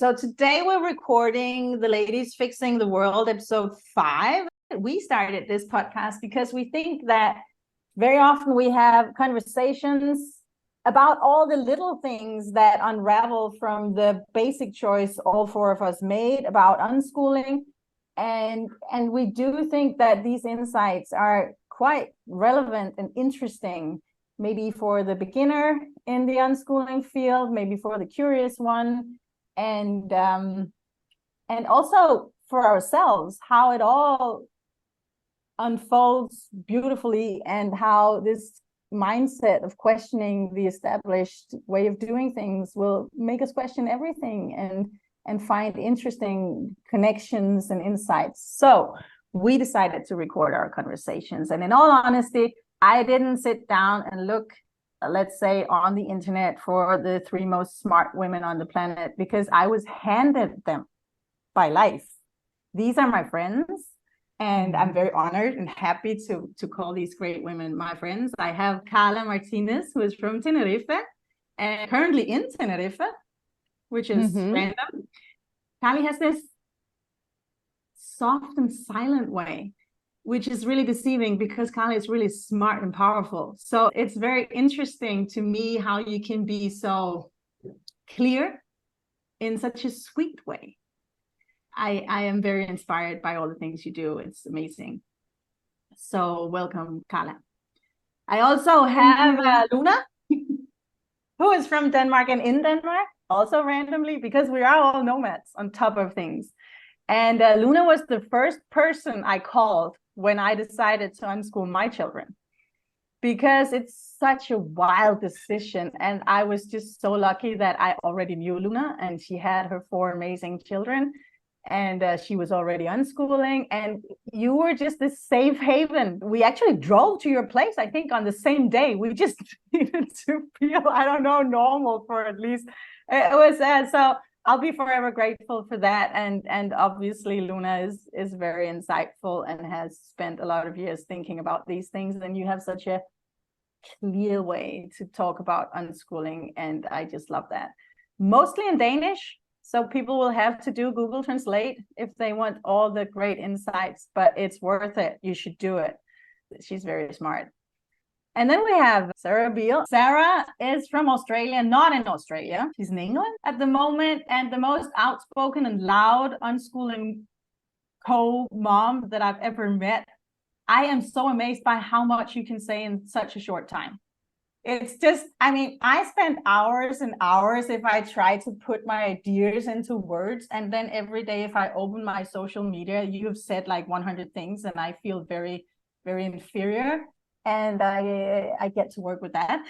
So today we're recording the Ladies Fixing the World, episode 5. We started this podcast because we think that very often we have conversations about all the little things that unravel from the basic choice all 4 of us made about unschooling. And we do think that these insights are quite relevant and interesting, maybe for the beginner in the unschooling field, maybe for the curious one, and also for ourselves, how it all unfolds beautifully, and how this mindset of questioning the established way of doing things will make us question everything and find interesting connections and insights. So we decided to record our conversations. And in all honesty, I didn't sit down and look, let's say, on the internet for the 3 most smart women on the planet, because I was handed them by life. These are my friends, and I'm very honored and happy to call these great women my friends. I have Carla Martinez, who is from Tenerife and currently in Tenerife, which is random. Carla has this soft and silent way, which is really deceiving because Carla is really smart and powerful. So it's very interesting to me how you can be so clear in such a sweet way. I am very inspired by all the things you do. It's amazing. So welcome, Carla. I also have Luna, who is from Denmark and in Denmark, also randomly, because we are all nomads on top of things. And Luna was the first person I called when I decided to unschool my children, because it's such a wild decision. And I was just so lucky that I already knew Luna, and she had her 4 amazing children, and she was already unschooling, and you were just this safe haven. We actually drove to your place, I think, on the same day. We just needed to feel, I don't know, normal for at least. It was so I'll be forever grateful for that. And obviously Luna is very insightful and has spent a lot of years thinking about these things. And you have such a clear way to talk about unschooling, and I just love that. Mostly in Danish, so people will have to do Google Translate if they want all the great insights, but it's worth it. You should do it. She's very smart. And then we have Sarah Beale. Sarah is from Australia, not in Australia. She's in England at the moment, and the most outspoken and loud unschooling co-mom that I've ever met. I am so amazed by how much you can say in such a short time. It's just, I mean, I spend hours and hours if I try to put my ideas into words. And then every day, if I open my social media, you have said like 100 things, and I feel very, very inferior. And I get to work with that.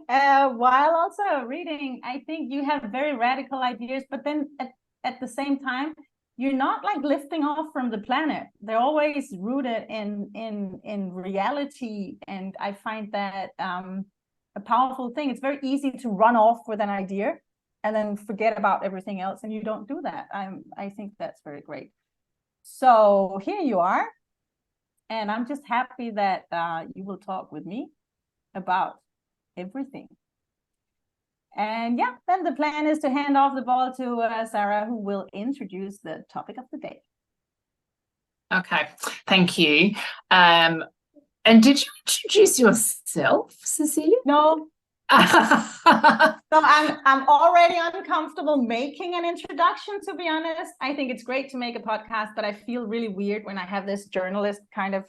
While also reading, I think you have very radical ideas, but then at the same time, you're not like lifting off from the planet. They're always rooted in reality. And I find that a powerful thing. It's very easy to run off with an idea and then forget about everything else. And you don't do that. I think that's very great. So here you are. And I'm just happy that you will talk with me about everything. And yeah, then the plan is to hand off the ball to Sarah, who will introduce the topic of the day. Okay, thank you. And did you introduce yourself, Cecilie? No. So I'm already uncomfortable making an introduction, to be honest. I think it's great to make a podcast, but I feel really weird when I have this journalist kind of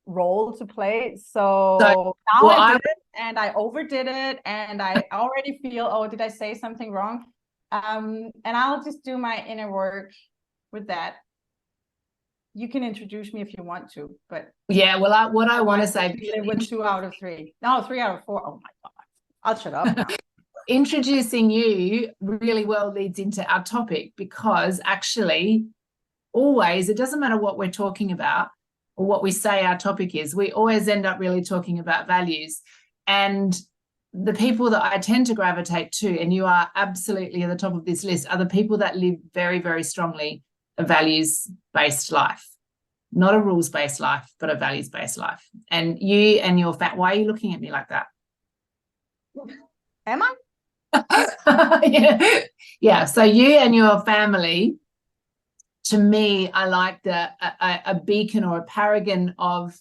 role to play. So now I did it, and I overdid it, and I already feel, oh, did I say something wrong? And I'll just do my inner work with that. You can introduce me if you want to, but yeah, well, what I want to say, with 2 out of 3, no, 3 out of 4. Oh my god, I'll shut up now. Introducing you really well leads into our topic, because actually always, it doesn't matter what we're talking about or what we say our topic is, we always end up really talking about values. And the people that I tend to gravitate to, and you are absolutely at the top of this list, are the people that live very, very strongly a values-based life. Not a rules-based life, but a values-based life. And you and your why are you looking at me like that? Am I? Yeah. So you and your family, to me, are like a beacon or a paragon of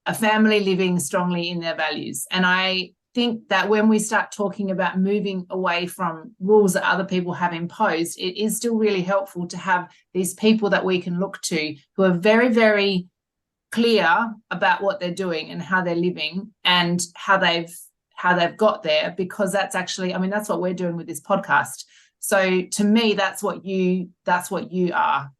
a family living strongly in their values. And I think that when we start talking about moving away from rules that other people have imposed, it is still really helpful to have these people that we can look to who are very, very clear about what they're doing and how they're living and how they've got there, because that's actually, I mean, that's what we're doing with this podcast. So to me, that's what you are.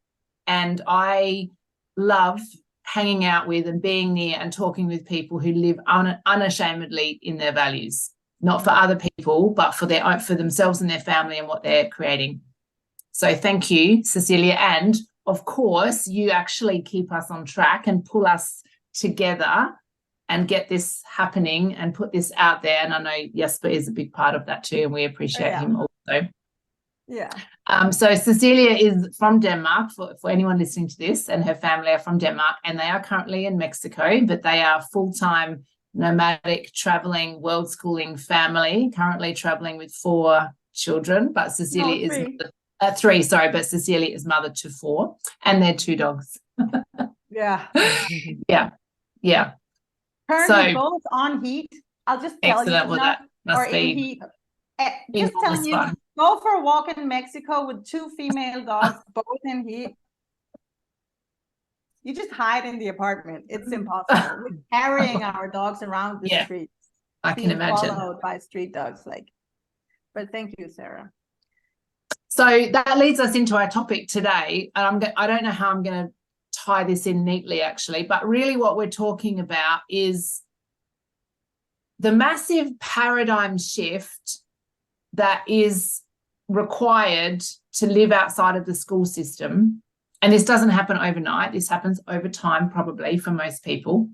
And I love hanging out with and being near and talking with people who live unashamedly in their values, not for other people, but for themselves and their family and what they're creating. So thank you, Cecilia. And of course, you actually keep us on track and pull us together and get this happening and put this out there. And I know Jesper is a big part of that too, and we appreciate him also. Yeah. So Cecilia is from Denmark, for anyone listening to this, and her family are from Denmark, and they are currently in Mexico, but they are full-time nomadic traveling world schooling family, currently traveling with 4 children, but Cecilia is 3, sorry, but Cecilia is mother to 4, and they're 2 dogs. Yeah. Yeah. Currently both on heat. I'll just tell you, excellent. Well, that must be in heat. Just telling you, fun. Go for a walk in Mexico with 2 female dogs, both in heat. You just hide in the apartment. It's impossible. We're carrying our dogs around the streets. I can imagine. Followed by street dogs, But thank you, Sarah. So that leads us into our topic today. And I don't know how I'm going to tie this in neatly, actually, but really what we're talking about is the massive paradigm shift that is required to live outside of the school system. And this doesn't happen overnight. This happens over time, probably, for most people.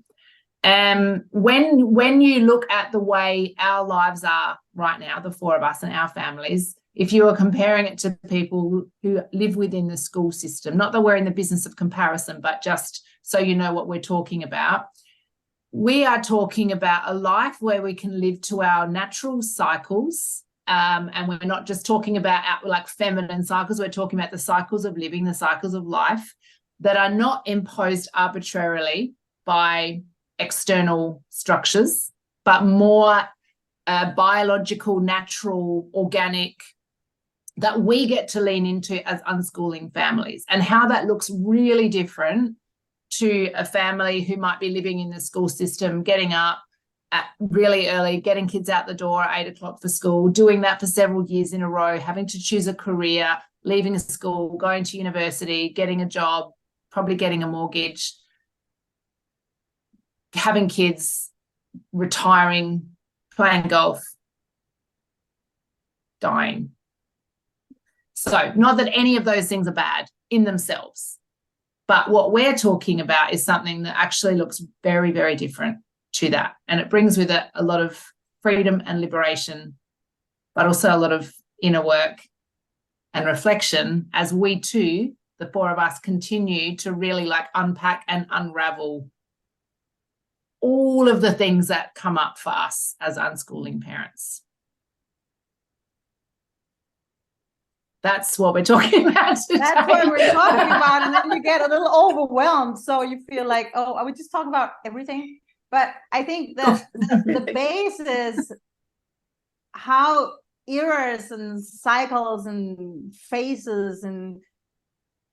When you look at the way our lives are right now, the 4 of us and our families, if you are comparing it to people who live within the school system, not that we're in the business of comparison, but just so you know what we're talking about, we are talking about a life where we can live to our natural cycles. And we're not just talking about like feminine cycles, we're talking about the cycles of living, the cycles of life that are not imposed arbitrarily by external structures, but more biological, natural, organic, that we get to lean into as unschooling families, and how that looks really different to a family who might be living in the school system, getting up really early, getting kids out the door at 8 o'clock for school, doing that for several years in a row, having to choose a career, leaving school, going to university, getting a job, probably getting a mortgage, having kids, retiring, playing golf, dying. So not that any of those things are bad in themselves, but what we're talking about is something that actually looks very, very different to that. And it brings with it a lot of freedom and liberation, but also a lot of inner work and reflection as we too, the 4 of us, continue to really unpack and unravel all of the things that come up for us as unschooling parents. That's what we're talking about today. That's what we're talking about. And then you get a little overwhelmed. So you feel like, oh, I would just talk about everything. But I think that the base is how eras and cycles and phases and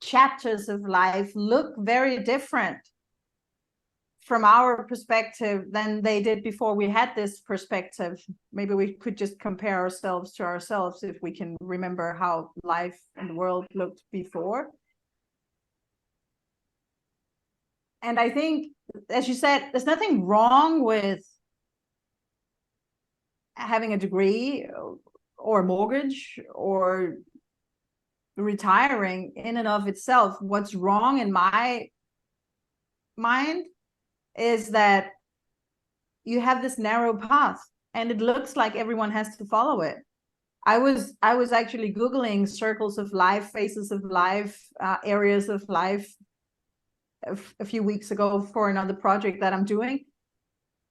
chapters of life look very different from our perspective than they did before we had this perspective. Maybe we could just compare ourselves to ourselves if we can remember how life and the world looked before. And I think, as you said, there's nothing wrong with having a degree or a mortgage or retiring in and of itself. What's wrong in my mind is that you have this narrow path and it looks like everyone has to follow it. I was actually Googling circles of life, phases of life, areas of life a few weeks ago for another project that I'm doing.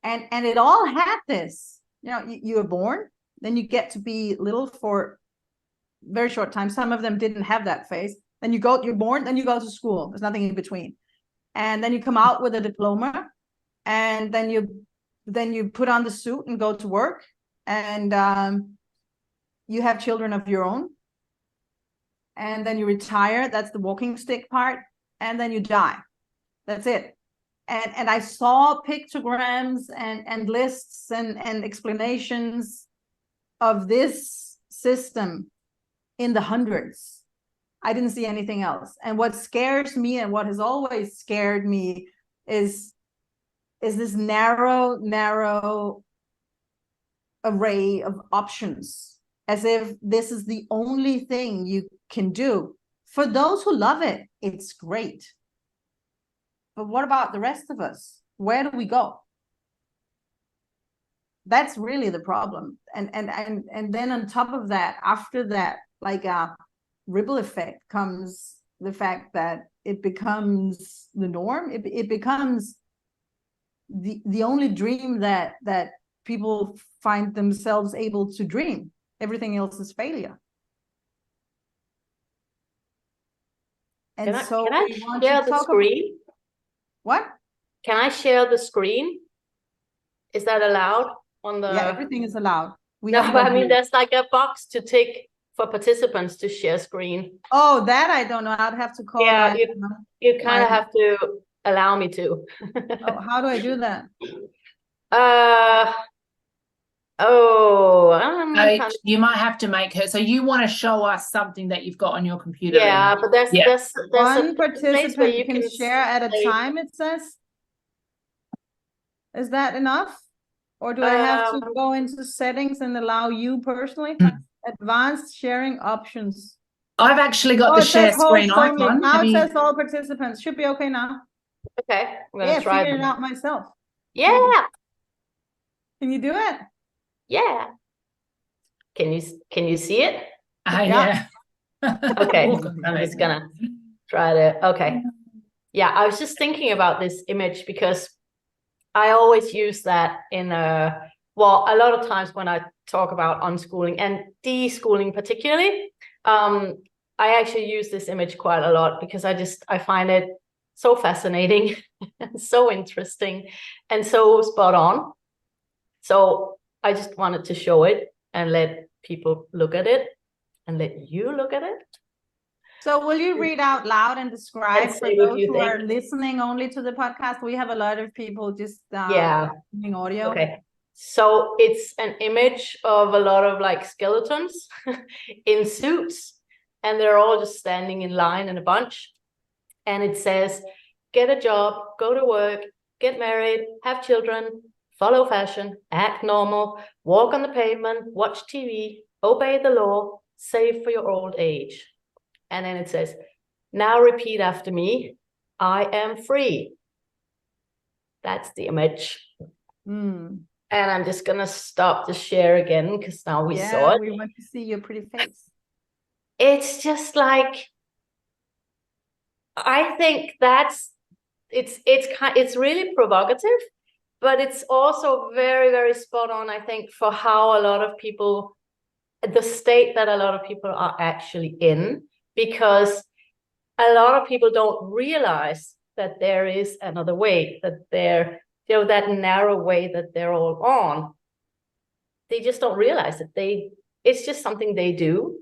And it all had this, you know, you were born, then you get to be little for very short time. Some of them didn't have that phase. Then you're born, then you go to school. There's nothing in between. And then you come out with a diploma, and then you put on the suit and go to work, and you have children of your own, and then you retire. That's the walking stick part. And then you die. That's it. And I saw pictograms and lists and explanations of this system in the hundreds. I didn't see anything else. And what scares me, and what has always scared me, is this narrow array of options, as if this is the only thing you can do. For those who love it, it's great. But what about the rest of us? Where do we go? That's really the problem. And then on top of that, after that, like a ripple effect, comes the fact that it becomes the norm. It becomes the only dream that people find themselves able to dream. Everything else is failure. And can I share the screen? What? Can I share the screen? Is that allowed on the? Yeah, everything is allowed. No, but I mean, there's like a box to tick for participants to share screen. Oh, that I don't know. I'd have to call. Yeah, you kind of have to allow me to. Oh, how do I do that? You might have to make her. So you want to show us something that you've got on your computer? Yeah, but there's one participant you can share at a time, it says. Is that enough? Or do I have to go into settings and allow you personally? Advanced sharing options. I've actually got the share screen icon. Now it says all participants. Should be okay now. Okay, I'm gonna try it out myself. Yeah. Can you do it? Yeah. Can you see it? Yeah. Okay, I'm just gonna try to. Okay. Yeah, I was just thinking about this image because I always use that in a lot of times when I talk about unschooling and deschooling particularly, I actually use this image quite a lot because I find it so fascinating and so interesting and so spot on. So I just wanted to show it and let people look at it and let you look at it. So will you read out loud and describe for those who are listening only to the podcast? We have a lot of people just doing audio. Okay. So it's an image of a lot of like skeletons in suits, and they're all just standing in line in a bunch. And it says, get a job, go to work, get married, have children, follow fashion, act normal, walk on the pavement, watch TV, obey the law, save for your old age. And then it says, now repeat after me, I am free. That's the image. And I'm just going to stop the share again because now we saw it. We want to see your pretty face. It's just like, I think it's really provocative, but it's also very, very spot on, I think, for how a lot of people, the state that a lot of people are actually in, because a lot of people don't realize that there is another way, that that narrow way that they're all on. They just don't realize it. It's just something they do.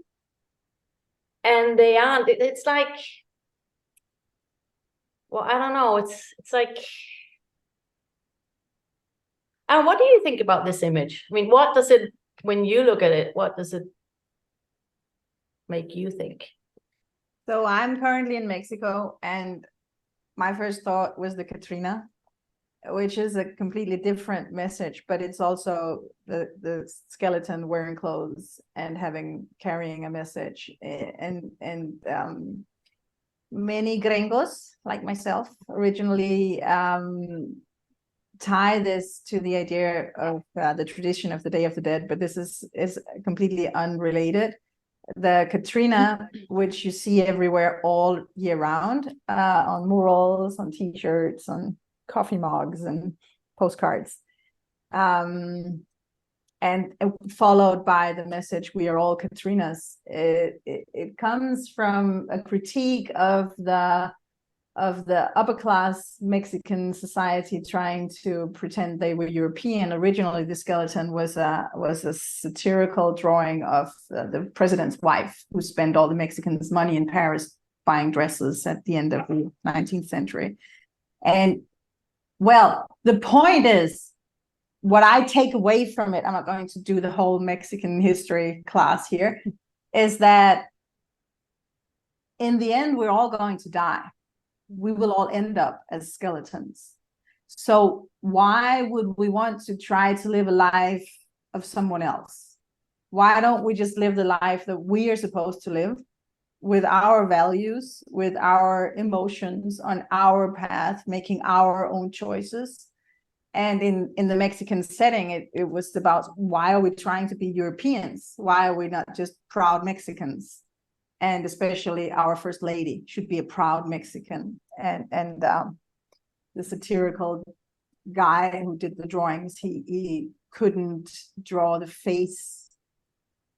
And they aren't, it's like, well, I don't know. It's like, and what do you think about this image? I mean, when you look at it, what does it make you think? So I'm currently in Mexico, and my first thought was the Katrina, which is a completely different message, but it's also the skeleton wearing clothes and carrying a message. And many gringos like myself originally tie this to the idea of the tradition of the Day of the Dead, but this is completely unrelated. The Katrina, which you see everywhere all year round, on murals, on T-shirts, on coffee mugs and postcards, and followed by the message, "We are all Katrinas." It comes from a critique of the upper class Mexican society trying to pretend they were European. Originally, the skeleton was a satirical drawing of the president's wife, who spent all the Mexicans' money in Paris buying dresses at the end of the 19th century. And well, the point is, what I take away from it, I'm not going to do the whole Mexican history class here, is that in the end, we're all going to die. We will all end up as skeletons. So why would we want to try to live a life of someone else? Why don't we just live the life that we are supposed to live, with our values, with our emotions, on our path, making our own choices? And in the Mexican setting, it was about, why are we trying to be Europeans? Why are we not just proud Mexicans? And especially our first lady should be a proud Mexican. And the satirical guy who did the drawings, he couldn't draw the face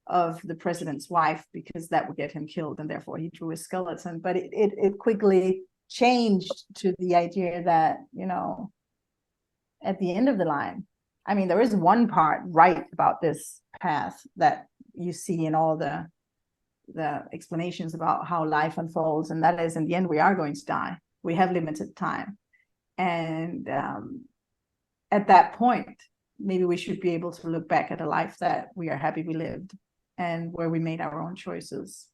of the president's wife because that would get him killed, and therefore he drew a skeleton. But it quickly changed to the idea that, you know, at the end of the line, I mean, there is one part right about this path that you see in all the explanations about how life unfolds, and that is, in the end, we are going to die. We have limited time, and at that point, maybe we should be able to look back at a life that we are happy we lived, and where we made our own choices.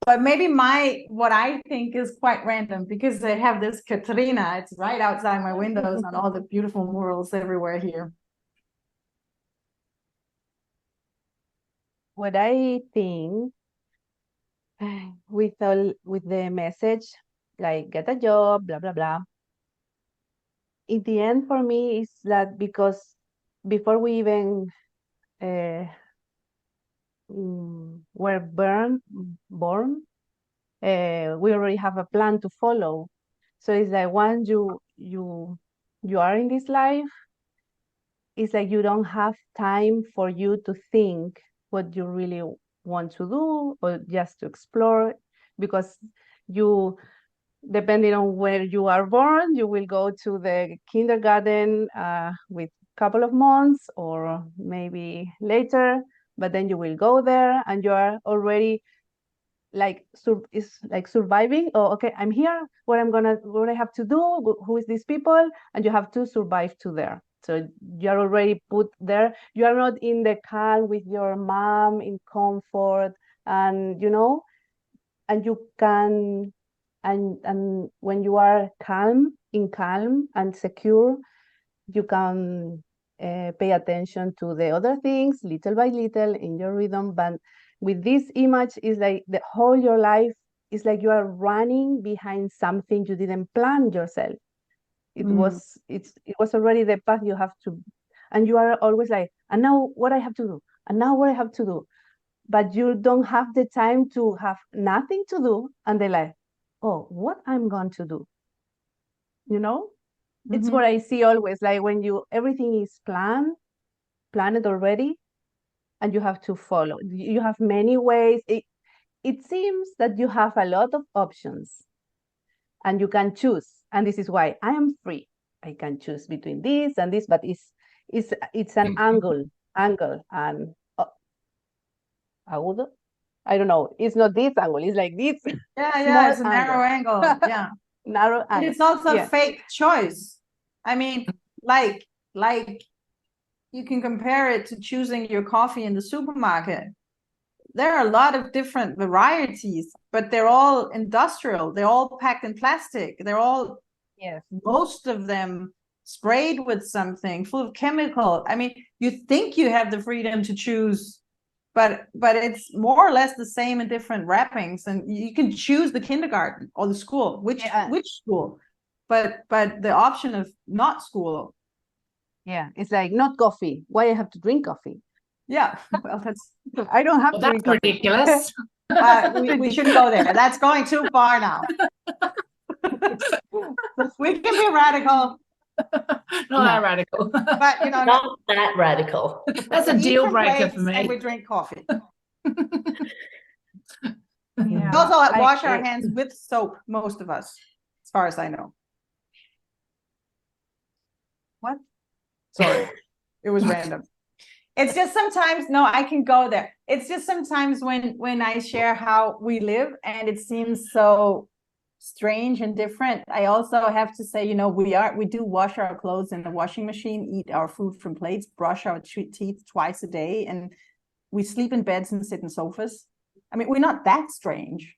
But maybe what I think is quite random, because I have this Katrina, it's right outside my windows on all the beautiful murals everywhere here. What I think with the message, like, get a job, blah, blah, blah. In the end, for me, is that because before we even were born, we already have a plan to follow. So it's like, once you are in this life, it's like you don't have time for you to think what you really want to do, or just to explore, because you, depending on where you are born, you will go to the kindergarten with a couple of months, or maybe later, but then you will go there and you are already like, it's like surviving. Oh, okay, I'm here, what I have to do, who is these people, and you have to survive to there. So you're already put there. You are not in the calm with your mom in comfort, and you know, and you can, and when you are calm and secure, you can pay attention to the other things little by little in your rhythm. But with this image, is like the whole your life is like you are running behind something you didn't plan yourself. It was already the path you have to, and you are always like, and now what I have to do, and now what I have to do, but you don't have the time to have nothing to do, and they're like, oh, what I'm going to do, you know? It's what I see always, like, when everything is planned already, and you have to follow. You have many ways. It seems that you have a lot of options, and you can choose. And this is why I am free. I can choose between this and this, but it's an angle and agudo. I don't know. It's not this angle. It's like this. Yeah, it's a narrow angle. Yeah, narrow angle. And it's also a fake choice. I mean, like you can compare it to choosing your coffee in the supermarket. There are a lot of different varieties, but they're all industrial. They're all packed in plastic. They're all, most of them sprayed with something, full of chemical. I mean, you think you have the freedom to choose, but it's more or less the same in different wrappings. And you can choose the kindergarten or the school, which school, but the option of not school. Yeah, it's like, not coffee. Why I have to drink coffee? Yeah, well, I don't have to That's drink ridiculous. we shouldn't go there. That's going too far now. We can be radical. Not that radical. But you know, Not that radical. That's a we eat deal from breaker plates for and we me. drink coffee. Yeah, We also wash our I- hands with soap, most of us, as far as I know. What? Sorry, it was random. It's just sometimes, no, I can go there. It's just sometimes when I share how we live and it seems so strange and different. I also have to say, you know, we do wash our clothes in the washing machine, eat our food from plates, brush our teeth twice a day, and we sleep in beds and sit in sofas. I mean, we're not that strange.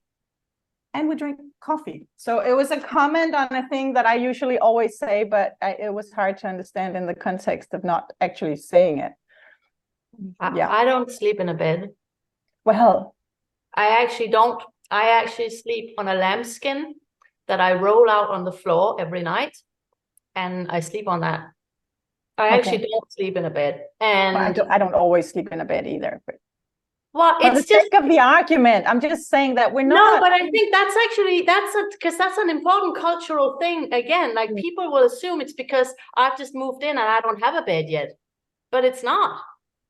And we drink coffee. So it was a comment on a thing that I usually always say, but it was hard to understand in the context of not actually saying it. Yeah. I don't sleep in a bed. Well, I actually don't. I actually sleep on a lambskin that I roll out on the floor every night, and I sleep on that. I actually don't sleep in a bed. And I don't always sleep in a bed either. But well, for the it's just sake of the argument, I'm just saying that we're no, not. but I think that's actually because that's an important cultural thing. Again, like people will assume it's because I've just moved in and I don't have a bed yet, but it's not.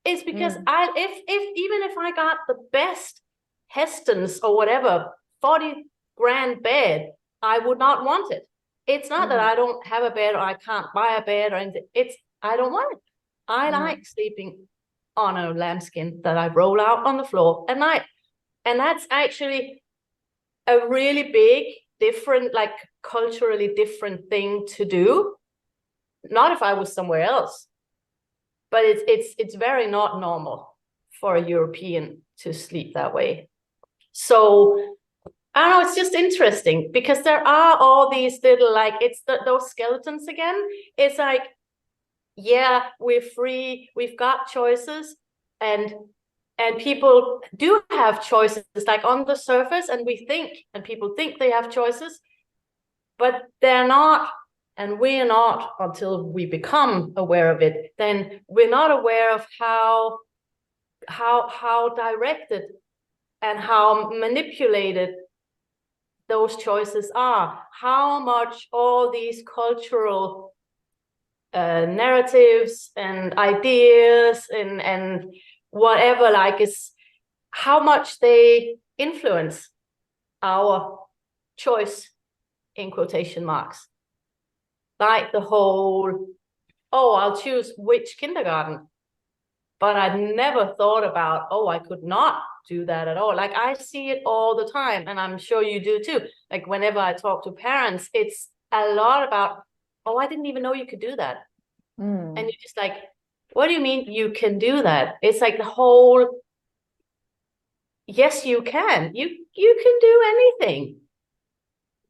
It's because if even if I got the best Heston's or whatever 40 grand bed, I would not want it. It's not that I don't have a bed or I can't buy a bed or anything. It's I don't want it. I like sleeping on a lambskin that I roll out on the floor at night. And that's actually a really big, different, like culturally different thing to do. Not if I was somewhere else. But it's very not normal for a European to sleep that way. So I don't know, it's just interesting because there are all these little, like, it's those skeletons again. It's like, yeah, we're free, we've got choices, and people do have choices, like on the surface, and people think they have choices, but they're not. And we're not until we become aware of it. Then we're not aware of how directed and how manipulated those choices are. How much all these cultural narratives and ideas and whatever, like, is how much they influence our choice in quotation marks. Like the whole, oh, I'll choose which kindergarten. But I'd never thought about, oh, I could not do that at all. Like I see it all the time, and I'm sure you do too. Like whenever I talk to parents, it's a lot about, oh, I didn't even know you could do that. And you're just like, what do you mean you can do that? It's like the whole, yes, you can. You can do anything.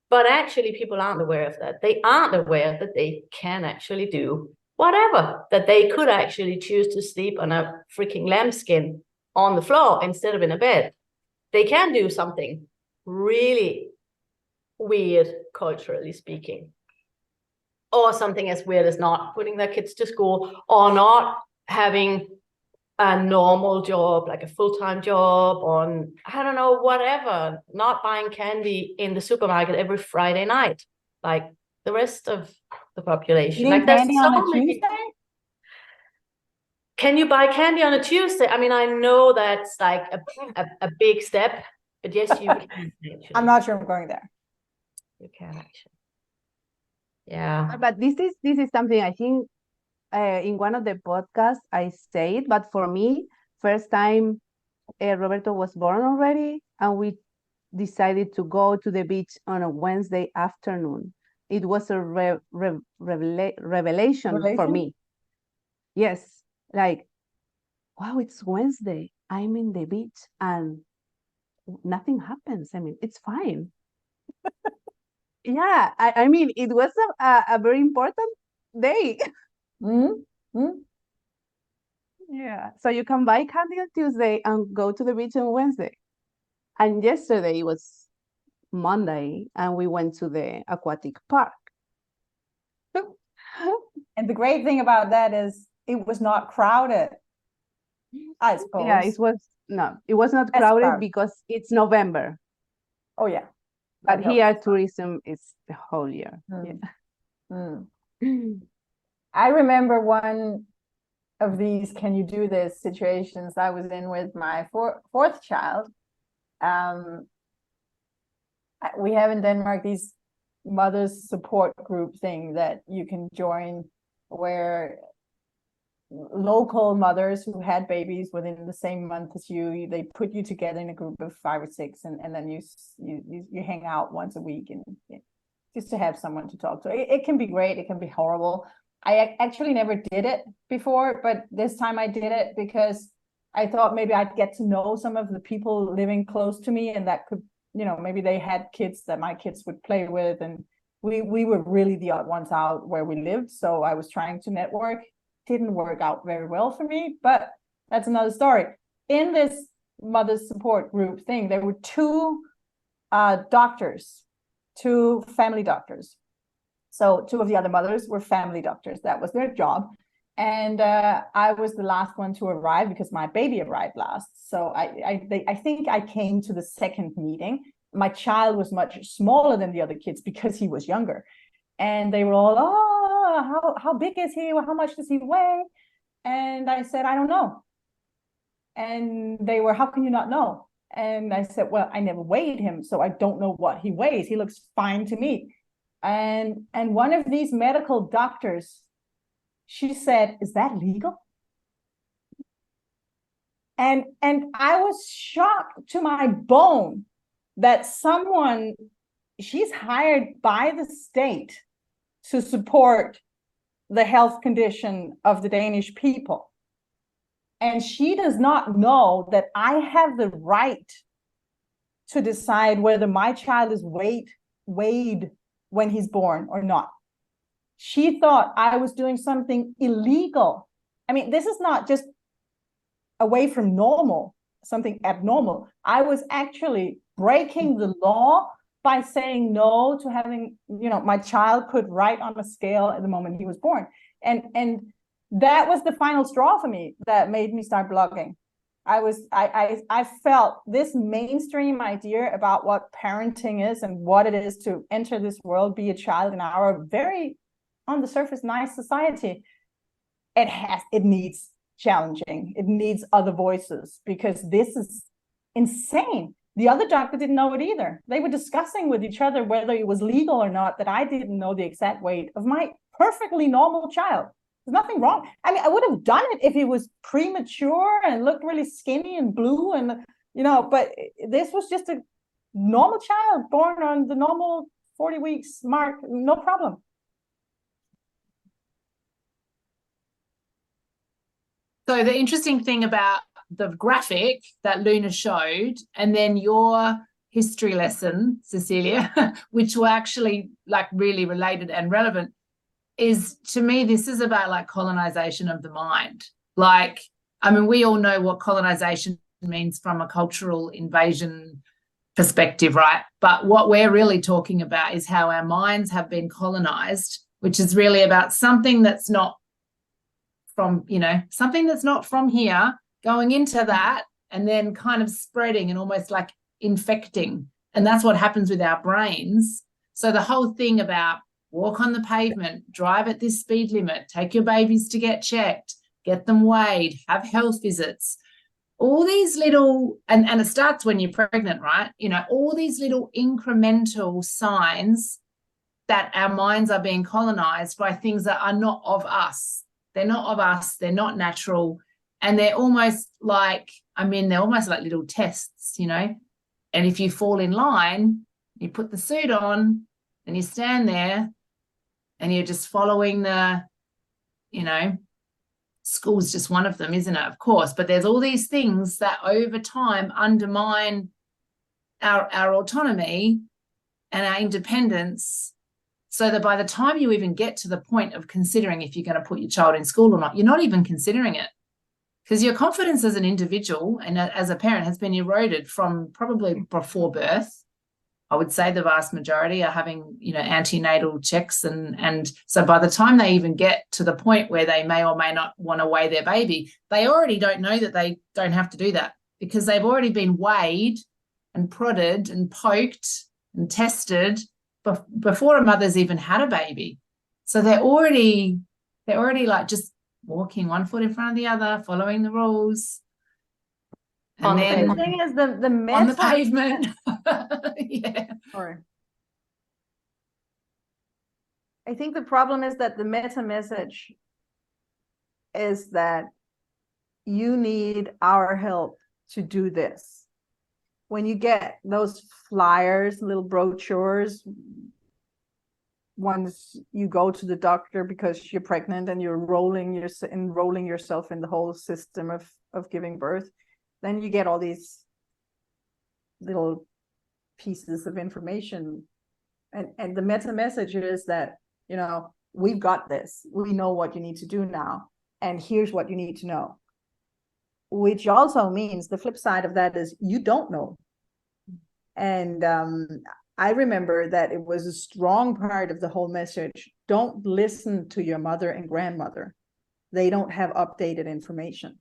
But actually, people aren't aware of that. They aren't aware that they can actually do whatever, that they could actually choose to sleep on a freaking lambskin on the floor instead of in a bed. They can do something really weird, culturally speaking, or something as weird as not putting their kids to school or not having a normal job, like a full-time job on, I don't know, whatever, not buying candy in the supermarket every Friday night, like the rest of the population. Eating like there's candy so on a many... Tuesday? Can you buy candy on a Tuesday? I mean, I know that's like a big step, but yes, you can. Actually. I'm not sure I'm going there. You can actually. Yeah. But this is something I think in one of the podcasts I said, but for me, first time Roberto was born already, and we decided to go to the beach on a Wednesday afternoon. It was a revelation for me. Yes, like, wow, it's Wednesday. I'm in the beach and nothing happens. I mean, it's fine. Yeah, I mean, it was a very important day. Yeah, so you can buy candy on Tuesday and go to the beach on Wednesday. And yesterday was Monday, and we went to the aquatic park. And the great thing about that is it was not crowded, I suppose. Yeah, it was not crowded because it's November. Oh, yeah. But here tourism is the whole year. Yeah. I remember one of these "can you do this" situations I was in with my fourth child. We have in Denmark these mothers support group thing that you can join, where local mothers who had babies within the same month as you, they put you together in a group of 5 or 6, and then you hang out once a week, and just to have someone to talk to. It can be great, it can be horrible. I actually never did it before, but this time I did it because I thought maybe I'd get to know some of the people living close to me, and that could, maybe they had kids that my kids would play with, and we were really the odd ones out where we lived. So I was trying to network. Didn't work out very well for me, but that's another story. In this mother support group thing, there were 2 doctors, 2 family doctors. So 2 of the other mothers were family doctors. That was their job. And I was the last one to arrive because my baby arrived last. So I think I came to the second meeting. My child was much smaller than the other kids because he was younger. And they were all, how big is he? How much does he weigh? And I said, I don't know. And they were, how can you not know? And I said, well, I never weighed him, so I don't know what he weighs. He looks fine to me. And one of these medical doctors, she said, is that legal? And I was shocked to my bone that someone, she's hired by the state to support the health condition of the Danish people. And she does not know that I have the right to decide whether my child is weighed when he's born or not. She thought I was doing something illegal. I mean, this is not just away from normal, something abnormal. I was actually breaking the law by saying no to having, my child put right on a scale at the moment he was born. And that was the final straw for me that made me start blogging. I felt this mainstream idea about what parenting is and what it is to enter this world, be a child in our very, on the surface, nice society. It needs challenging. It needs other voices, because this is insane. The other doctor didn't know it either. They were discussing with each other whether it was legal or not, that I didn't know the exact weight of my perfectly normal child. There's nothing wrong. I mean, I would have done it if he was premature and looked really skinny and blue, and but this was just a normal child born on the normal 40 weeks mark, no problem. So the interesting thing about the graphic that Luna showed, and then your history lesson, Cecilie, which were actually like really related and relevant, is, to me, this is about like colonization of the mind. Like, I mean, we all know what colonization means from a cultural invasion perspective, right? But what we're really talking about is how our minds have been colonized, which is really about something that's not from, something that's not from here, going into that, and then kind of spreading and almost like infecting. And that's what happens with our brains. So the whole thing about walk on the pavement, drive at this speed limit, take your babies to get checked, get them weighed, have health visits, all these little, and it starts when you're pregnant, right? All these little incremental signs that our minds are being colonized by things that are not of us. They're not of us, they're not natural. And they're almost like, they're almost like little tests, And if you fall in line, you put the suit on and you stand there and you're just following the, school's just one of them, isn't it? Of course. But there's all these things that over time undermine our autonomy and our independence, so that by the time you even get to the point of considering if you're going to put your child in school or not, you're not even considering it. Because your confidence as an individual and as a parent has been eroded from probably before birth. I would say the vast majority are having, antenatal checks. And so by the time they even get to the point where they may or may not want to weigh their baby, they already don't know that they don't have to do that, because they've already been weighed and prodded and poked and tested before a mother's even had a baby. So they're already like just walking one foot in front of the other, following the rules. And On the then The thing is, the meta, on the pavement. Yeah. Sorry. I think the problem is that the meta message is that you need our help to do this. When you get those flyers, little brochures, once you go to the doctor because you're pregnant and you're enrolling yourself in the whole system of giving birth, then you get all these little pieces of information. And the meta message is that, we've got this. We know what you need to do now. And here's what you need to know. Which also means the flip side of that is you don't know. And I remember that it was a strong part of the whole message. Don't listen to your mother and grandmother. They don't have updated information.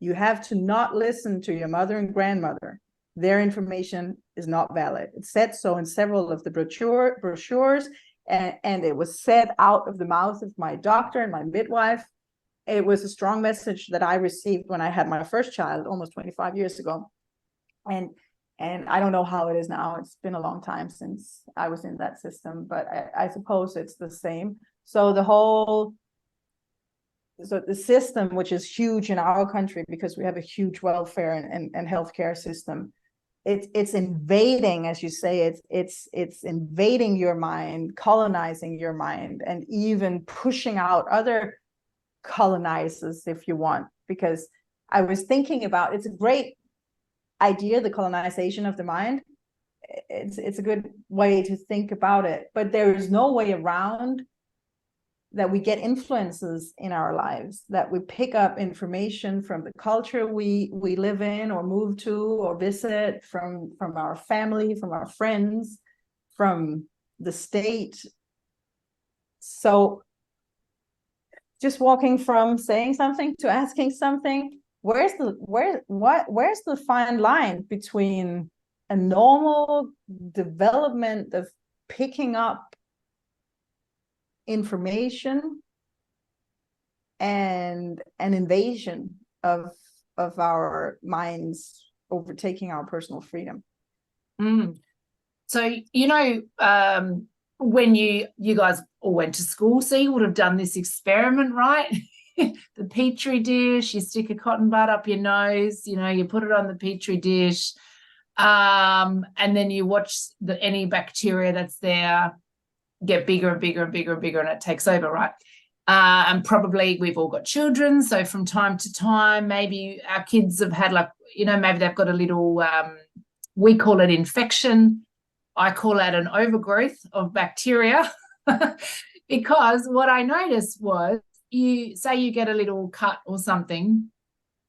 You have to not listen to your mother and grandmother. Their information is not valid. It said so in several of the brochures, and it was said out of the mouth of my doctor and my midwife. It was a strong message that I received when I had my first child almost 25 years ago. And I don't know how it is now. It's been a long time since I was in that system, but I suppose it's the same. So the system, which is huge in our country because we have a huge welfare and healthcare system, it's invading, as you say, it's invading your mind, colonizing your mind, and even pushing out other colonizers, if you want. Because I was thinking about, it's a great idea, the colonization of the mind. It's a good way to think about it, but there is no way around that we get influences in our lives, that we pick up information from the culture we live in or move to or visit, from our family, from our friends, from the state. So just walking from saying something to asking something, where's the fine line between a normal development of picking up information and an invasion of our minds overtaking our personal freedom? So when you guys all went to school, so you would have done this experiment, right? The petri dish, you stick a cotton bud up your nose, you put it on the petri dish, and then you watch any bacteria that's there get bigger and bigger and bigger and bigger, and it takes over, right? And probably we've all got children, so from time to time, maybe our kids have had maybe they've got a little, we call it infection. I call that an overgrowth of bacteria. Because what I noticed was, you get a little cut or something,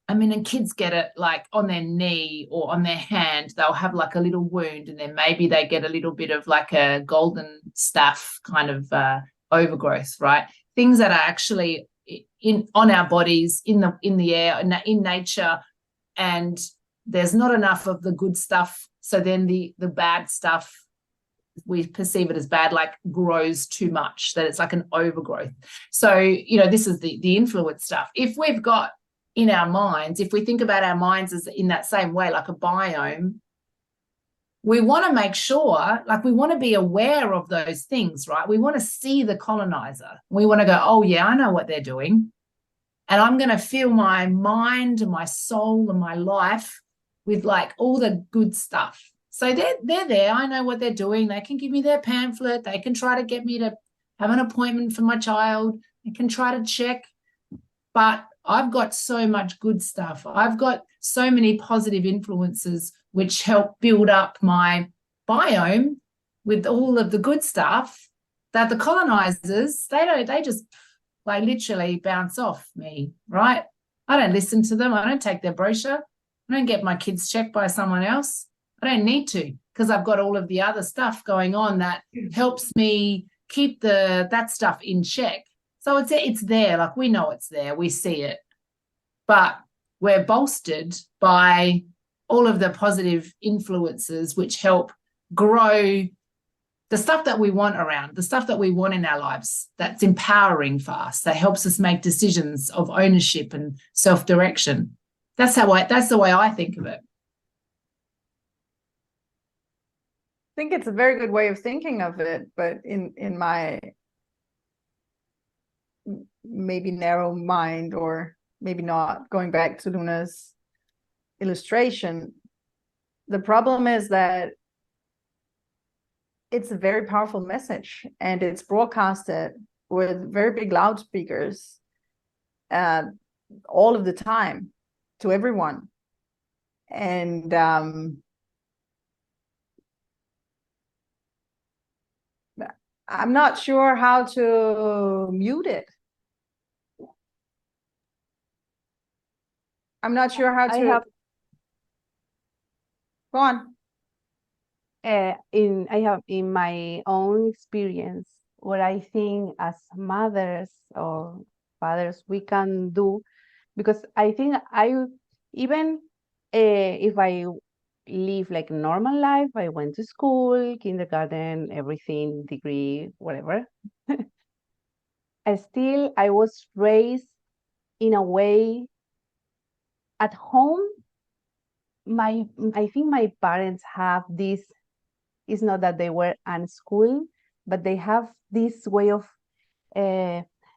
and kids get it like on their knee or on their hand, they'll have like a little wound, and then maybe they get a little bit of like a golden staph kind of overgrowth, right? Things that are actually on our bodies, in the air, in nature, and there's not enough of the good stuff. So then the bad stuff, we perceive it as bad, like grows too much, that it's like an overgrowth. So, this is the influence stuff. If we've got in our minds, if we think about our minds as in that same way, like a biome, we want to make sure, we want to be aware of those things, right? We want to see the colonizer. We want to go, oh yeah, I know what they're doing. And I'm going to fill my mind and my soul and my life with like all the good stuff. So they're there. I know what they're doing. They can give me their pamphlet. They can try to get me to have an appointment for my child. They can try to check. But I've got so much good stuff. I've got so many positive influences which help build up my biome with all of the good stuff, that the colonizers, they just like literally bounce off me, right? I don't listen to them. I don't take their brochure. I don't get my kids checked by someone else. I don't need to, because I've got all of the other stuff going on that helps me keep that stuff in check. So it's there, like we know it's there, we see it, but we're bolstered by all of the positive influences which help grow the stuff that we want around, the stuff that we want in our lives, that's empowering for us, that helps us make decisions of ownership and self-direction. That's the way I think of it. I think it's a very good way of thinking of it, but in my maybe narrow mind, or maybe not, going back to Luna's illustration, the problem is that it's a very powerful message, and it's broadcasted with very big loudspeakers all of the time to everyone. And I'm not sure how to mute it. I'm not sure how to. Go on. I have in my own experience what I think as mothers or fathers we can do, because I think even if I live like a normal life, I went to school, kindergarten, everything, degree, whatever. I was raised in a way at home. I think my parents have this. It's not that they were unschooled, but they have this way of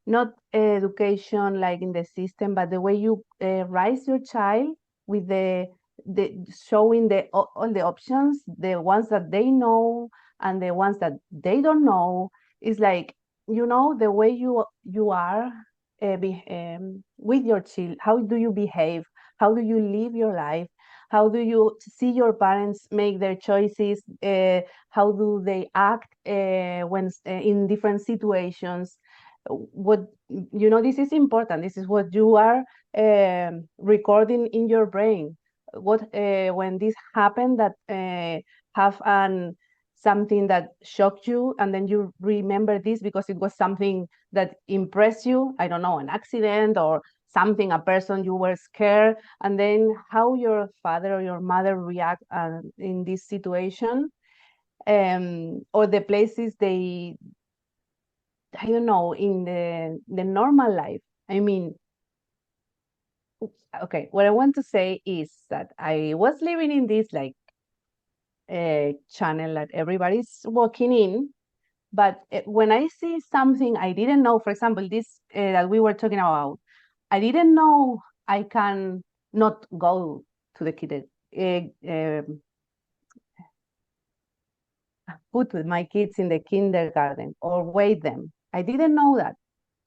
not education like in the system, but the way you raise your child with the showing all the options, the ones that they know and the ones that they don't know. Is like, the way you are with your child. How do you behave? How do you live your life? How do you see your parents make their choices? How do they act when in different situations? This is important. This is what you are recording in your brain. When this happened, that have something that shocked you, and then you remember this because it was something that impressed you. I don't know, an accident or something, a person you were scared, and then how your father or your mother react in this situation, or the places I don't know, in the normal life. I mean, okay, what I want to say is that I was living in this like channel that everybody's walking in, but when I see something I didn't know, for example, this that we were talking about, I didn't know I can not go to the kid, put my kids in the kindergarten or wait them. I didn't know that.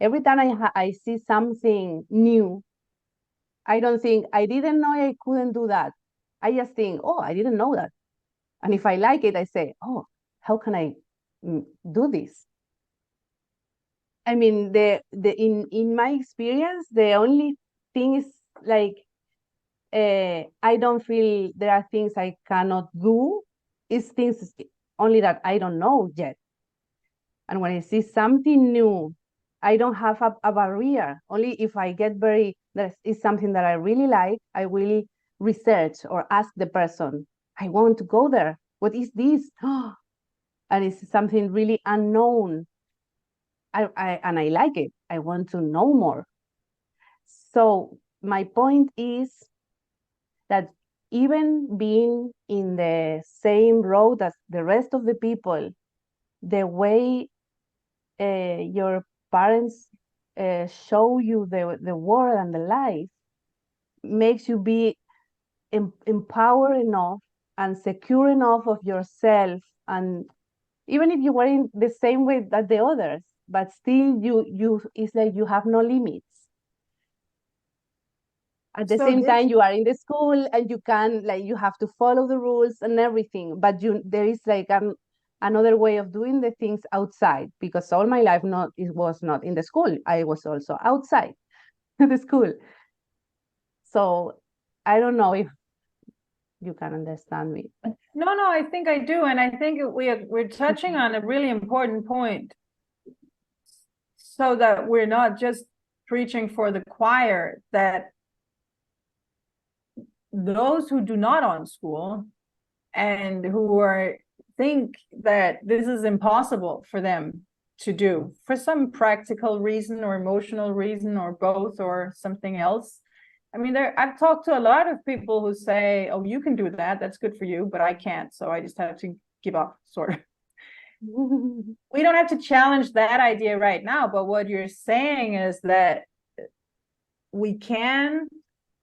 Every time I see something new, I don't think, I didn't know I couldn't do that. I just think, oh, I didn't know that. And if I like it, I say, oh, how can I do this? I mean, in my experience, the only thing is like, I don't feel there are things I cannot do. It's things only that I don't know yet. And when I see something new, I don't have a barrier. Only if I get that is something that I really like, I will research or ask the person, I want to go there. What is this? And it's something really unknown. And I like it. I want to know more. So my point is that even being in the same road as the rest of the people, the way your parents show you the world and the life makes you be empowered enough and secure enough of yourself. And even if you were in the same way that the others, but still it's like you have no limits. At the same time, you are in the school and you can, like, you have to follow the rules and everything, but there is like another way of doing the things outside, because all my life it was not in the school. I was also outside the school. So I don't know if you can understand me. No, I think I do. And I think we're touching on a really important point, so that we're not just preaching for the choir, that those who do not unschool and who are think that this is impossible for them to do for some practical reason or emotional reason or both or something else. I mean, I've talked to a lot of people who say, oh, you can do that, that's good for you, but I can't, so I just have to give up, sort of. We don't have to challenge that idea right now, but what you're saying is that we can,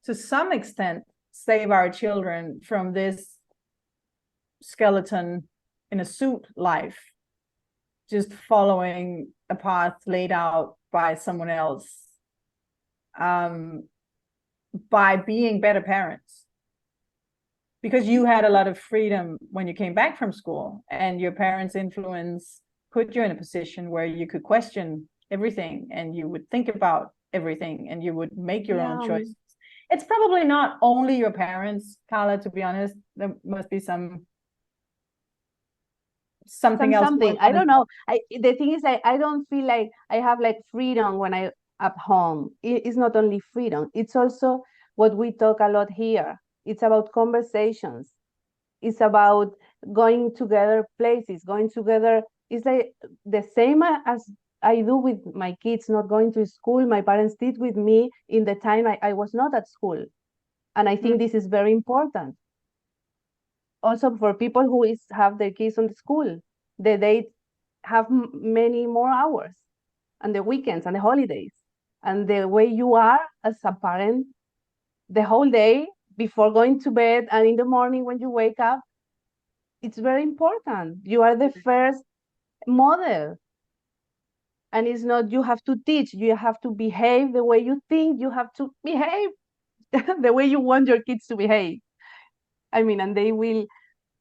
to some extent, save our children from this skeleton in a suit life, just following a path laid out by someone else, by being better parents. Because you had a lot of freedom when you came back from school, and your parents' influence put you in a position where you could question everything, and you would think about everything, and you would make your own choices. It's probably not only your parents, Carla, to be honest. There must be something else. I don't know. The thing is, I don't feel like I have like freedom when I at home. It's not only freedom, it's also what we talk a lot here. It's about conversations. It's about going together places, going together. It's like the same as I do with my kids not going to school. My parents did with me in the time I was not at school. And I think this is very important. Also for people who have their kids on the school, they have many more hours, and the weekends and the holidays. And the way you are as a parent the whole day before going to bed and in the morning when you wake up, it's very important. You are the first model. And it's not you have to teach, you have to behave the way you think you have to behave, the way you want your kids to behave. I mean, and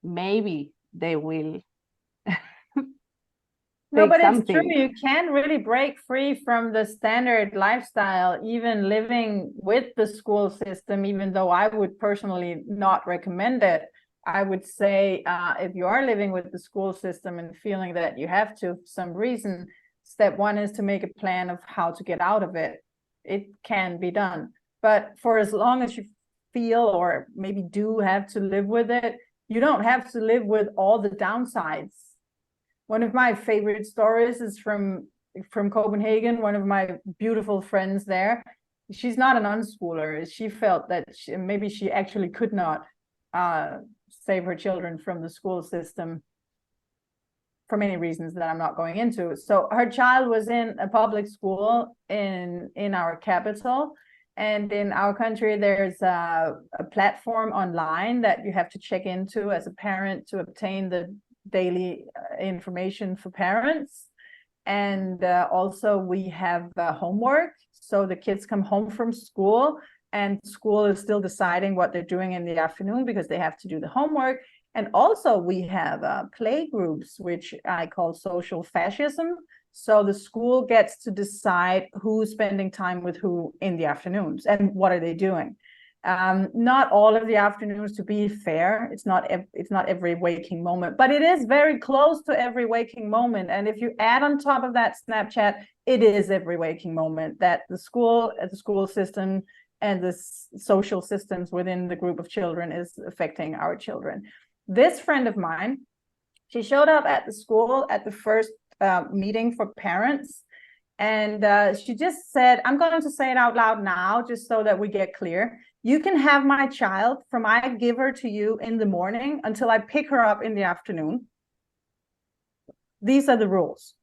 maybe they will. No, but it's true. You can't really break free from the standard lifestyle, even living with the school system, even though I would personally not recommend it. I would say if you are living with the school system and feeling that you have to, for some reason, step one is to make a plan of how to get out of it. It can be done. But for as long as you feel or maybe do have to live with it, you don't have to live with all the downsides. One of my favorite stories is from Copenhagen. One of my beautiful friends there, she's not an unschooler. She felt that maybe she actually could not save her children from the school system for many reasons that I'm not going into. So her child was in a public school in our capital. And in our country, there's a platform online that you have to check into as a parent to obtain the daily information for parents. And also we have homework. So the kids come home from school and school is still deciding what they're doing in the afternoon because they have to do the homework. And also we have play groups, which I call social fascism. So the school gets to decide who's spending time with who in the afternoons and what are they doing. Not all of the afternoons, to be fair. It's not every waking moment, but it is very close to every waking moment. And if you add on top of that Snapchat, it is every waking moment that the school system and the social systems within the group of children is affecting our children. This friend of mine, she showed up at the school at the first meeting for parents. And she just said, I'm going to say it out loud now, just so that we get clear. You can have my child from I give her to you in the morning until I pick her up in the afternoon. These are the rules.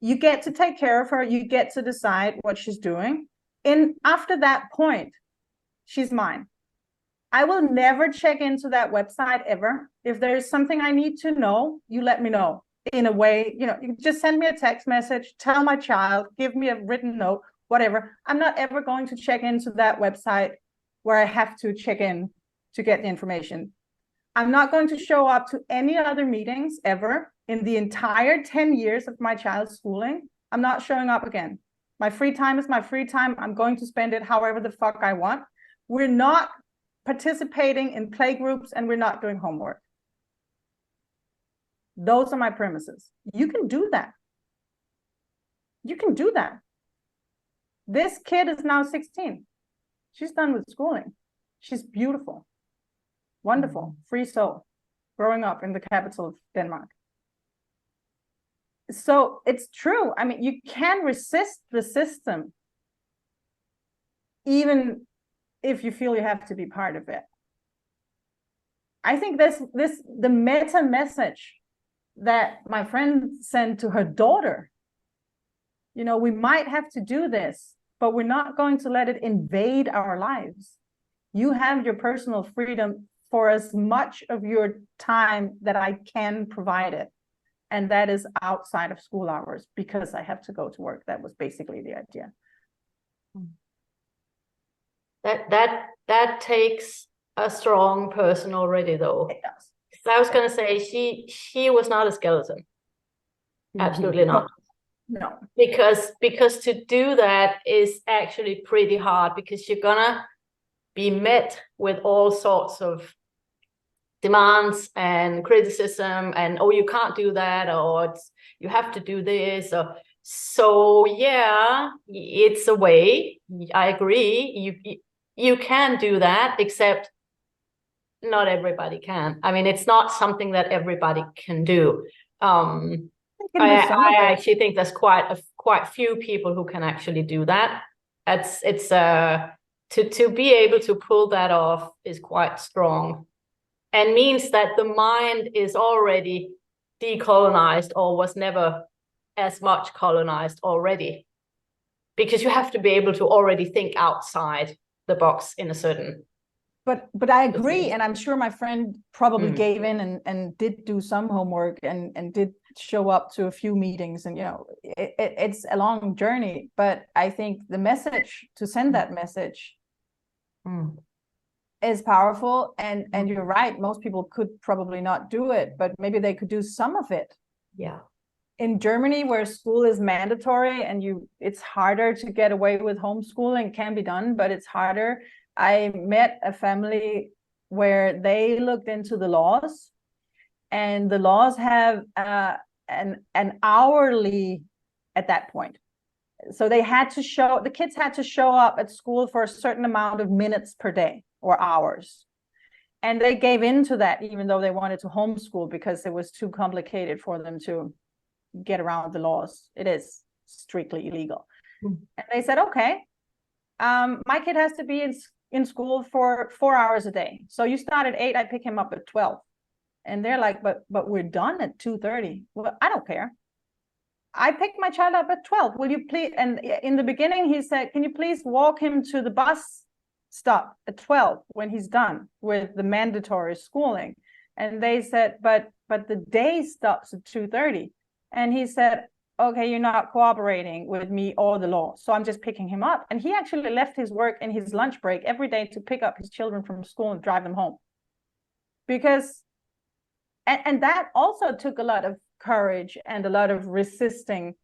You get to take care of her. You get to decide what she's doing. And after that point, she's mine. I will never check into that website ever. If there's something I need to know, you let me know. In a way, you just send me a text message, tell my child, give me a written note, whatever. I'm not ever going to check into that website where I have to check in to get the information. I'm not going to show up to any other meetings ever in the entire 10 years of my child's schooling. I'm not showing up again. My free time is my free time. I'm going to spend it however the fuck I want. We're not participating in play groups and we're not doing homework. Those are my premises. You can do that. You can do that. This kid is now 16. She's done with schooling. She's beautiful, wonderful, free soul. growing up in the capital of Denmark. So it's true. I mean, you can resist the system even if you feel you have to be part of it. I think the meta message that my friend sent to her daughter, you know, we might have to do this, but we're not going to let it invade our lives. You have your personal freedom for as much of your time that I can provide it. And that is outside of school hours because I have to go to work. That was basically the idea. That takes a strong person already, though. It does. I was going to say she was not a skeleton. Absolutely not. No. Because to do that is actually pretty hard, because you're gonna be met with all sorts of demands and criticism, and oh, you can't do that, or you have to do this, or so yeah, it's a way. I agree. You can do that, except not everybody can. I mean, it's not something that everybody can do. I actually think there's quite few people who can actually do that. It's to be able to pull that off is quite strong, and means that the mind is already decolonized, or was never as much colonized already, because you have to be able to already think outside the box in a certain. But I agree, and I'm sure my friend probably gave in and did do some homework and did show up to a few meetings, and you know, it's a long journey. But I think the message, to send that message is powerful, and you're right, most people could probably not do it, but maybe they could do some of it. Yeah. In Germany, where school is mandatory and it's harder to get away with homeschooling. It can be done, but it's harder. I met a family where they looked into the laws, and the laws have an hourly at that point. So the kids had to show up at school for a certain amount of minutes per day or hours. And they gave in to that, even though they wanted to homeschool, because it was too complicated for them to get around the laws. It is strictly illegal. And they said, okay, my kid has to be in school for 4 hours a day. So you start at 8, I pick him up at 12. And they're like, but we're done at 2:30. Well, I don't care. I picked my child up at 12. Will you please? And in the beginning, he said, can you please walk him to the bus stop at 12 when he's done with the mandatory schooling? And they said, but the day stops at 2:30. And he said, okay, you're not cooperating with me or the law, so I'm just picking him up. And he actually left his work in his lunch break every day to pick up his children from school and drive them home. Because, and that also took a lot of courage and a lot of resisting.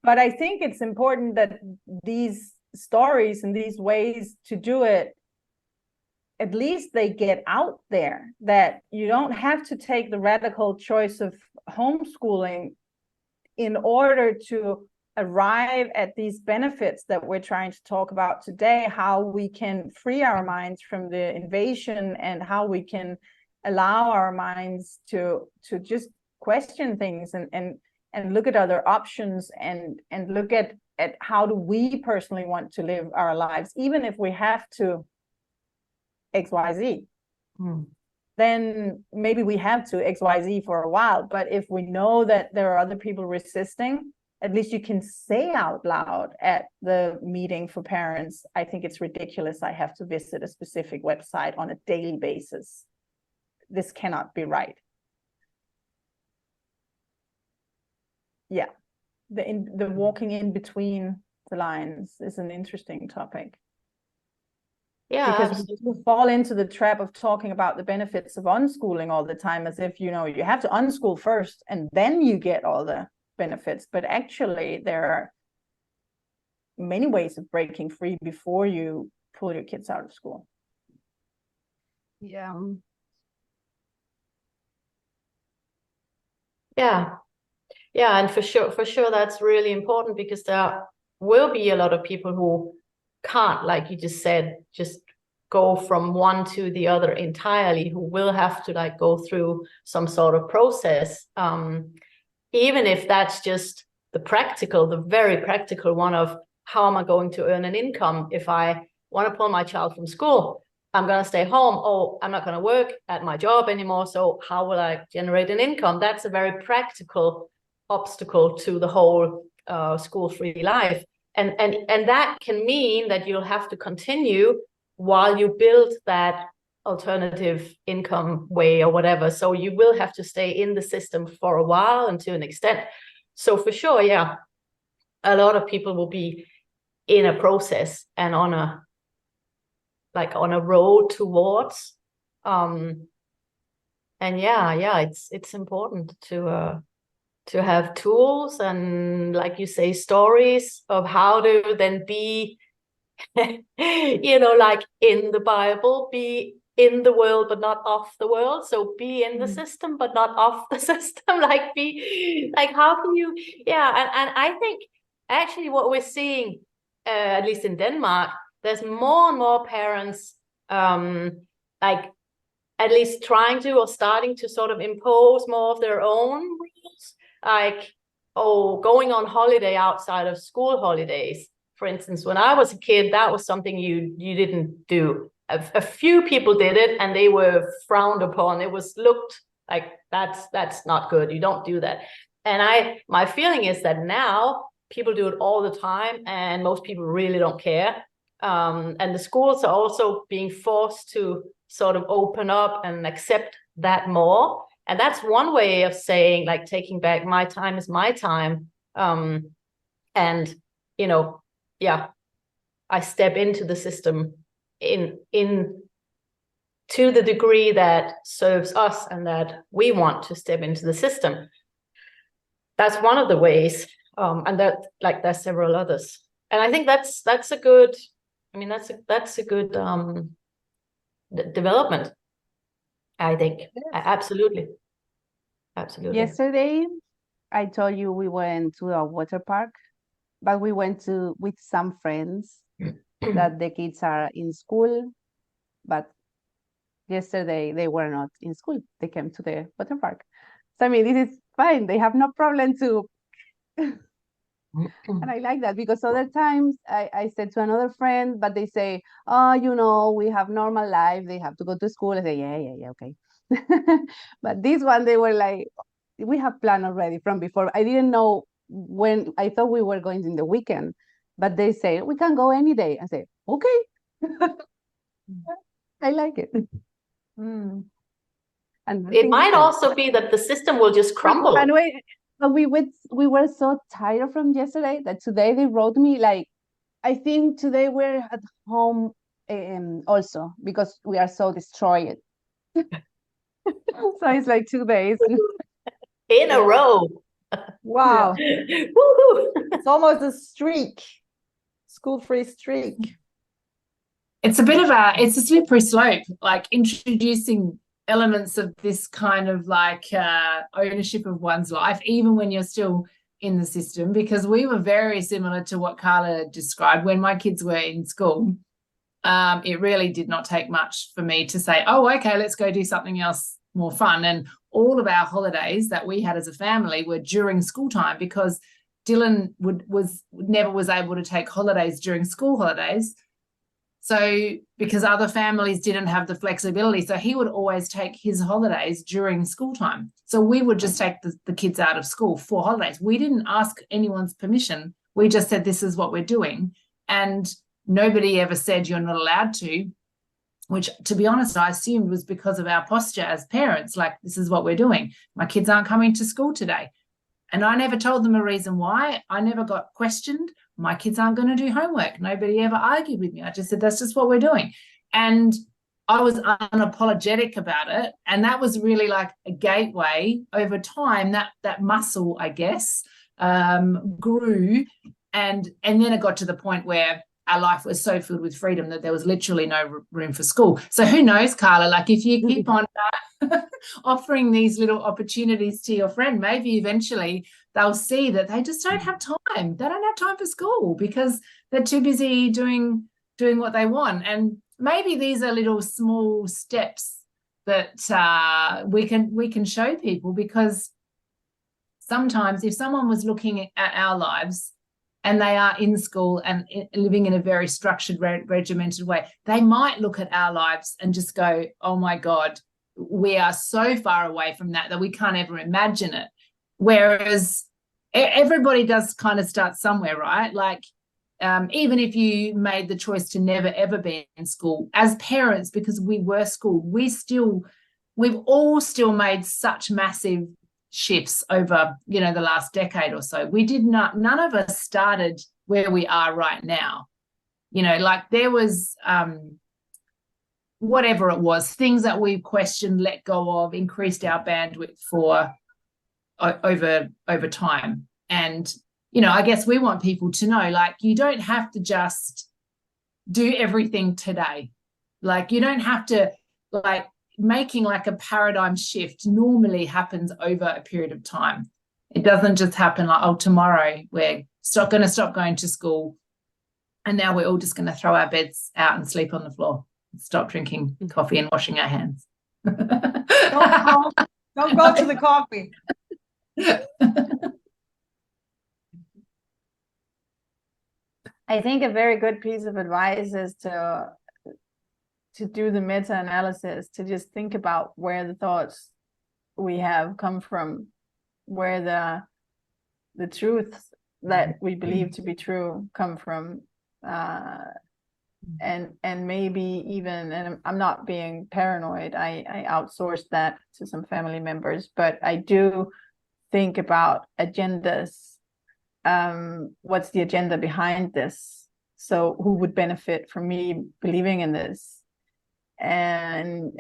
But I think it's important that these stories and these ways to do it, at least they get out there, that you don't have to take the radical choice of homeschooling in order to arrive at these benefits that we're trying to talk about today, how we can free our minds from the invasion, and how we can allow our minds to just question things and look at other options and look at how do we personally want to live our lives, even if we have to XYZ. Then maybe we have to XYZ for a while. But if we know that there are other people resisting, at least you can say out loud at the meeting for parents, I think it's ridiculous. I have to visit a specific website on a daily basis. This cannot be right. Yeah, the walking in between the lines is an interesting topic. Yeah, because we fall into the trap of talking about the benefits of unschooling all the time, as if, you know, you have to unschool first and then you get all the benefits. But actually, there are many ways of breaking free before you pull your kids out of school. Yeah. Yeah, and for sure that's really important, because there will be a lot of people who can't, like you just said, just go from one to the other entirely, who will have to like go through some sort of process, even if that's just the very practical one of how am I going to earn an income if I want to pull my child from school? I'm going to stay home. Oh, I'm not going to work at my job anymore. So how will I generate an income? That's a very practical obstacle to the whole school-free life. And that can mean that you'll have to continue while you build that alternative income way or whatever. So you will have to stay in the system for a while and to an extent. So for sure, yeah, a lot of people will be in a process and on a road towards, and it's important to have tools and, like you say, stories of how to then be like in the Bible, be in the world but not of the world. So be in the system but not of the system. Like be like, how can you and I think actually what we're seeing, at least in Denmark, there's more and more parents like at least trying to or starting to sort of impose more of their own rules, like going on holiday outside of school holidays. For instance, when I was a kid, that was something you didn't do. A few people did it and they were frowned upon. It was looked like that's not good. You don't do that. And my feeling is that now people do it all the time and most people really don't care. And the schools are also being forced to sort of open up and accept that more. And that's one way of saying, like, taking back my time is my time. And, I step into the system in to the degree that serves us and that we want to step into the system. That's one of the ways. And that, like, there's several others. And I think that's a good, that's a good development, I think. Yes. Absolutely. Yesterday, I told you we went to a water park, but we went with some friends that the kids are in school, but yesterday they were not in school. They came to the water park. So, this is fine. They have no problem to... And I like that, because other times I said to another friend, but they say, we have normal life. They have to go to school. I say, yeah, okay. But this one, they were like, we have planned already from before. I didn't know when. I thought we were going in the weekend, but they say, we can go any day. I say, okay. I like it. And it might also be that the system will just crumble. And we were so tired from yesterday that today they wrote me, like, I think today we're at home also because we are so destroyed. So it's like 2 days in a row. Wow. It's almost a streak, school-free streak. It's a slippery slope, like introducing elements of this kind of like ownership of one's life, even when you're still in the system, because we were very similar to what Carla described when my kids were in school. It really did not take much for me to say, oh, okay, let's go do something else more fun. And all of our holidays that we had as a family were during school time, because Dylan never was able to take holidays during school holidays. So because other families didn't have the flexibility, so he would always take his holidays during school time. So we would just take the kids out of school for holidays. We didn't ask anyone's permission. We just said, this is what we're doing. And nobody ever said you're not allowed to, which, to be honest, I assumed was because of our posture as parents, like, this is what we're doing. My kids aren't coming to school today. And I never told them a reason why. I never got questioned. My kids aren't going to do homework. Nobody ever argued with me. I just said, that's just what we're doing. And I was unapologetic about it. And that was really like a gateway over time. That muscle, I guess, grew. And then it got to the point where our life was so filled with freedom that there was literally no room for school. So who knows, Carla, like, if you keep on offering these little opportunities to your friend, maybe eventually they'll see that they just don't have time. They don't have time for school because they're too busy doing what they want. And maybe these are little small steps that we can show people, because sometimes if someone was looking at our lives and they are in school and living in a very structured, regimented way, they might look at our lives and just go, oh my God, we are so far away from that we can't ever imagine it. Whereas everybody does kind of start somewhere, right? Like, even if you made the choice to never ever be in school, as parents, because we were schooled, we've all still made such massive shifts over, you know, the last decade or so. None of us started where we are right now. You know, like there was whatever it was, things that we've questioned, let go of, increased our bandwidth for over time. And, you know, I guess we want people to know, like, you don't have to just do everything today. Like, you don't have to, like, making like a paradigm shift normally happens over a period of time. It doesn't just happen like, oh, tomorrow we're going to stop going to school and now we're all just going to throw our beds out and sleep on the floor and stop drinking coffee and washing our hands. Don't go to the coffee. I think a very good piece of advice is to do the meta-analysis, to just think about where the thoughts we have come from, where the truths that we believe to be true come from, and maybe even, and I'm not being paranoid, I outsourced that to some family members, but I do think about agendas. What's the agenda behind this? So who would benefit from me believing in this? And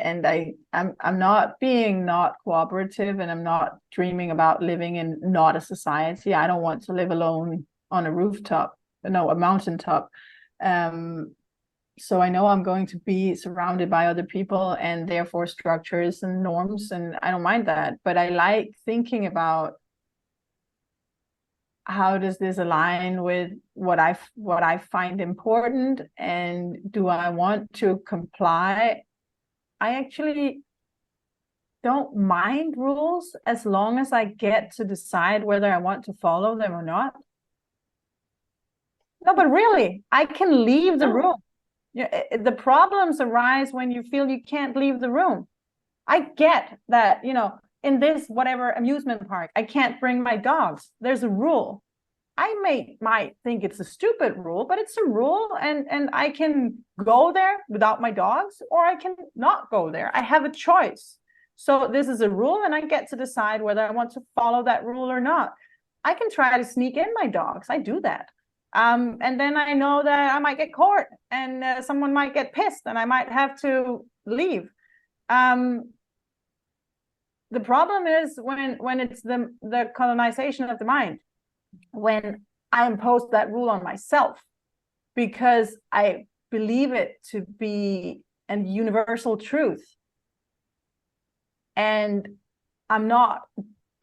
I'm not being not cooperative, and I'm not dreaming about living in not a society. I don't want to live alone on a rooftop, no, a mountaintop. So I know I'm going to be surrounded by other people and therefore structures and norms, and I don't mind that. But I like thinking about, how does this align with what I find important, and do I want to comply? I actually don't mind rules as long as I get to decide whether I want to follow them or not. No, but really, I can leave the room. The problems arise when you feel you can't leave the room. I get that, you know, in this whatever amusement park, I can't bring my dogs. There's a rule. I might think it's a stupid rule, but it's a rule, and I can go there without my dogs, or I can not go there. I have a choice. So this is a rule, and I get to decide whether I want to follow that rule or not. I can try to sneak in my dogs. I do that. And then I know that I might get caught, and someone might get pissed, and I might have to leave. The problem is when it's the colonization of the mind, when I impose that rule on myself because I believe it to be a universal truth, and I'm not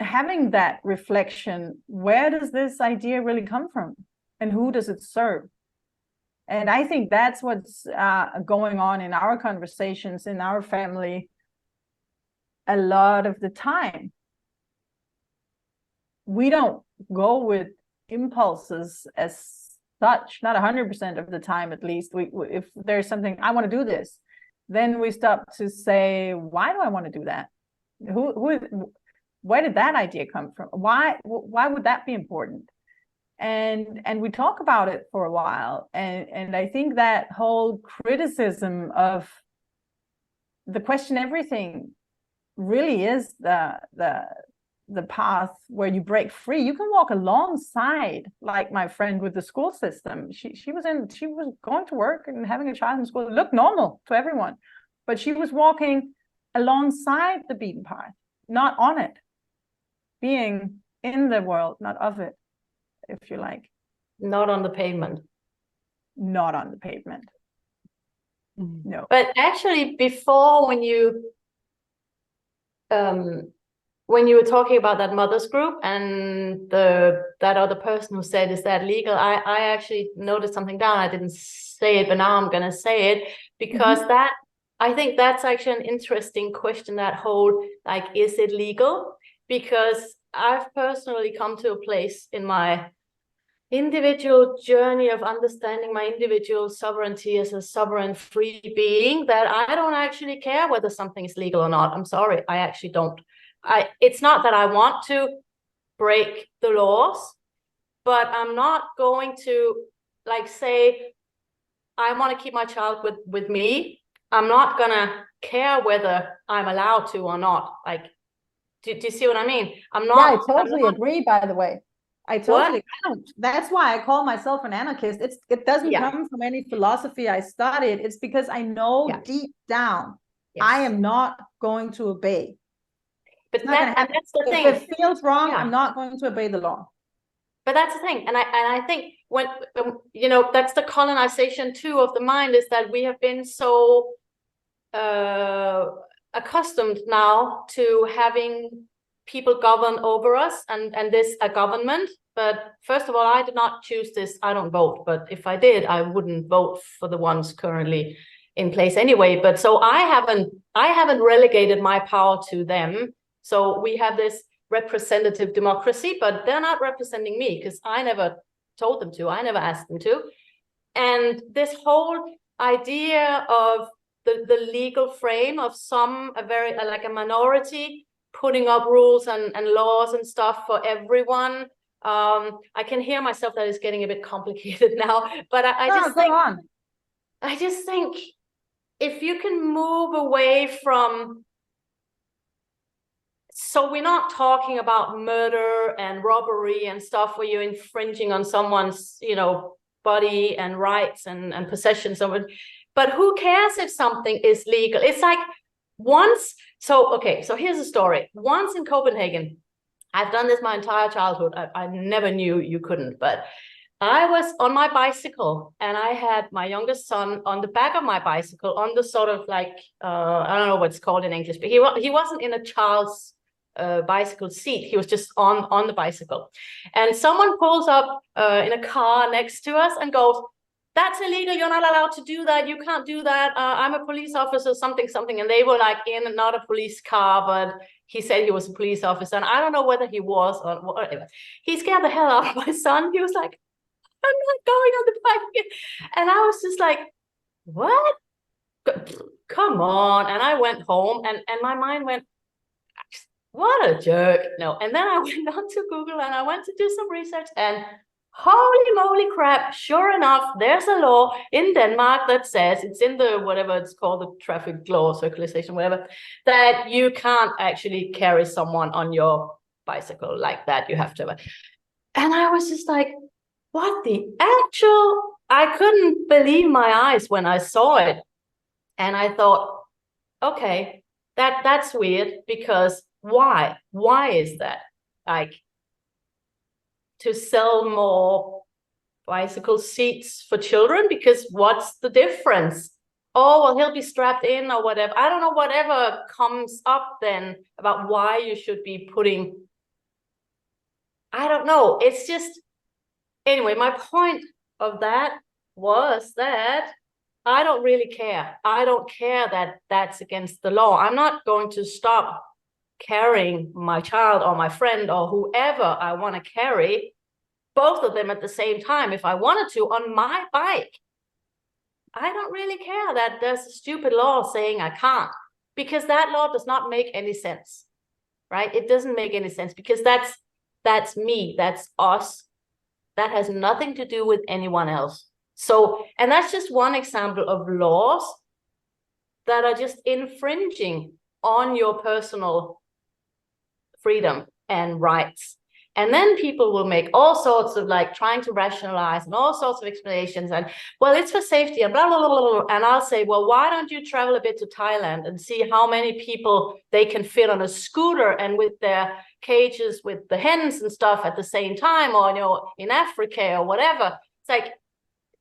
having that reflection. Where does this idea really come from, and who does it serve? And I think that's what's going on in our conversations in our family a lot of the time. We don't go with impulses as such, not 100% of the time, at least. If there's something, I want to do this, then we stop to say, why do I want to do that? Where did that idea come from? Why would that be important? And we talk about it for a while. And I think that whole criticism of the question everything really is the path where you break free. You can walk alongside, like my friend with the school system. She was going to work and having a child in school. It looked normal to everyone, but she was walking alongside the beaten path, not on it, being in the world, not of it, if you like. Not on the pavement. Not on the pavement. No. But actually, before, when you were talking about that mothers group and that other person who said, is that legal? I actually noted something down. I didn't say it, but now I'm gonna say it. because that, I think that's actually an interesting question, that whole, like, is it legal? Because I've personally come to a place in my individual journey of understanding my individual sovereignty as a sovereign free being that I don't actually care whether something is legal or not. I'm sorry, I actually don't. It's not that I want to break the laws, but I'm not going to, like, say I want to keep my child with me. I'm not gonna care whether I'm allowed to or not. Like, do you see what I mean? I'm not. Yeah, I totally agree, by the way. I totally don't. That's why I call myself an anarchist. It doesn't come from any philosophy I studied. It's because I know deep down I am not going to obey. But that's the thing. If it feels wrong, I'm not going to obey the law. But that's the thing, and I think when you know, that's the colonization too of the mind, is that we have been so accustomed now to having people govern over us, and this a government. But first of all, I did not choose this. I don't vote, but if I did, I wouldn't vote for the ones currently in place anyway. But so I haven't relegated my power to them. So we have this representative democracy, but they're not representing me because I never told them to. I never asked them to. And this whole idea of the legal frame of a very like a minority putting up rules and laws and stuff for everyone. I can hear myself that is getting a bit complicated now, but I just think if you can move away from, so we're not talking about murder and robbery and stuff where you're infringing on someone's, you know, body and rights and possessions of it. But who cares if something is legal? It's like so here's a story. Once in Copenhagen, I've done this my entire childhood. I never knew you couldn't, but I was on my bicycle and I had my youngest son on the back of my bicycle on the sort of like, I don't know what it's called in English, but he wasn't in a child's bicycle seat. He was just on the bicycle. And someone pulls up in a car next to us and goes, "That's illegal. You're not allowed to do that. You can't do that. I'm a police officer, something. And they were like in not a police car, but he said he was a police officer. And I don't know whether he was or whatever. He scared the hell out of my son. He was like, "I'm not going on the bike." And I was just like, what? Come on. And I went home and my mind went, what a jerk. No. And then I went on to Google and I went to do some research, and holy moly crap, sure enough, there's a law in Denmark that says, it's in the whatever it's called, the traffic law, circulation, whatever, that you can't actually carry someone on your bicycle like that. You have to. And I was just like, what the actual? I couldn't believe my eyes when I saw it. And I thought, okay, that's weird, because why? Why is that? Like, to sell more bicycle seats for children? Because what's the difference? Oh, well, he'll be strapped in or whatever. I don't know, whatever comes up then about why you should be putting, I don't know. It's just, anyway, my point of that was that I don't really care. I don't care that that's against the law. I'm not going to stop carrying my child or my friend or whoever I want to carry, both of them at the same time, if I wanted to, on my bike. I don't really care that there's a stupid law saying I can't, because that law does not make any sense, right? It doesn't make any sense, because that's me, that's us. That has nothing to do with anyone else. So, and that's just one example of laws that are just infringing on your personal freedom and rights. And then people will make all sorts of, like, trying to rationalize and all sorts of explanations, and, well, it's for safety and blah, blah, blah, blah, blah. And I'll say, well, why don't you travel a bit to Thailand and see how many people they can fit on a scooter and with their cages with the hens and stuff at the same time, or, you know, in Africa or whatever. It's like,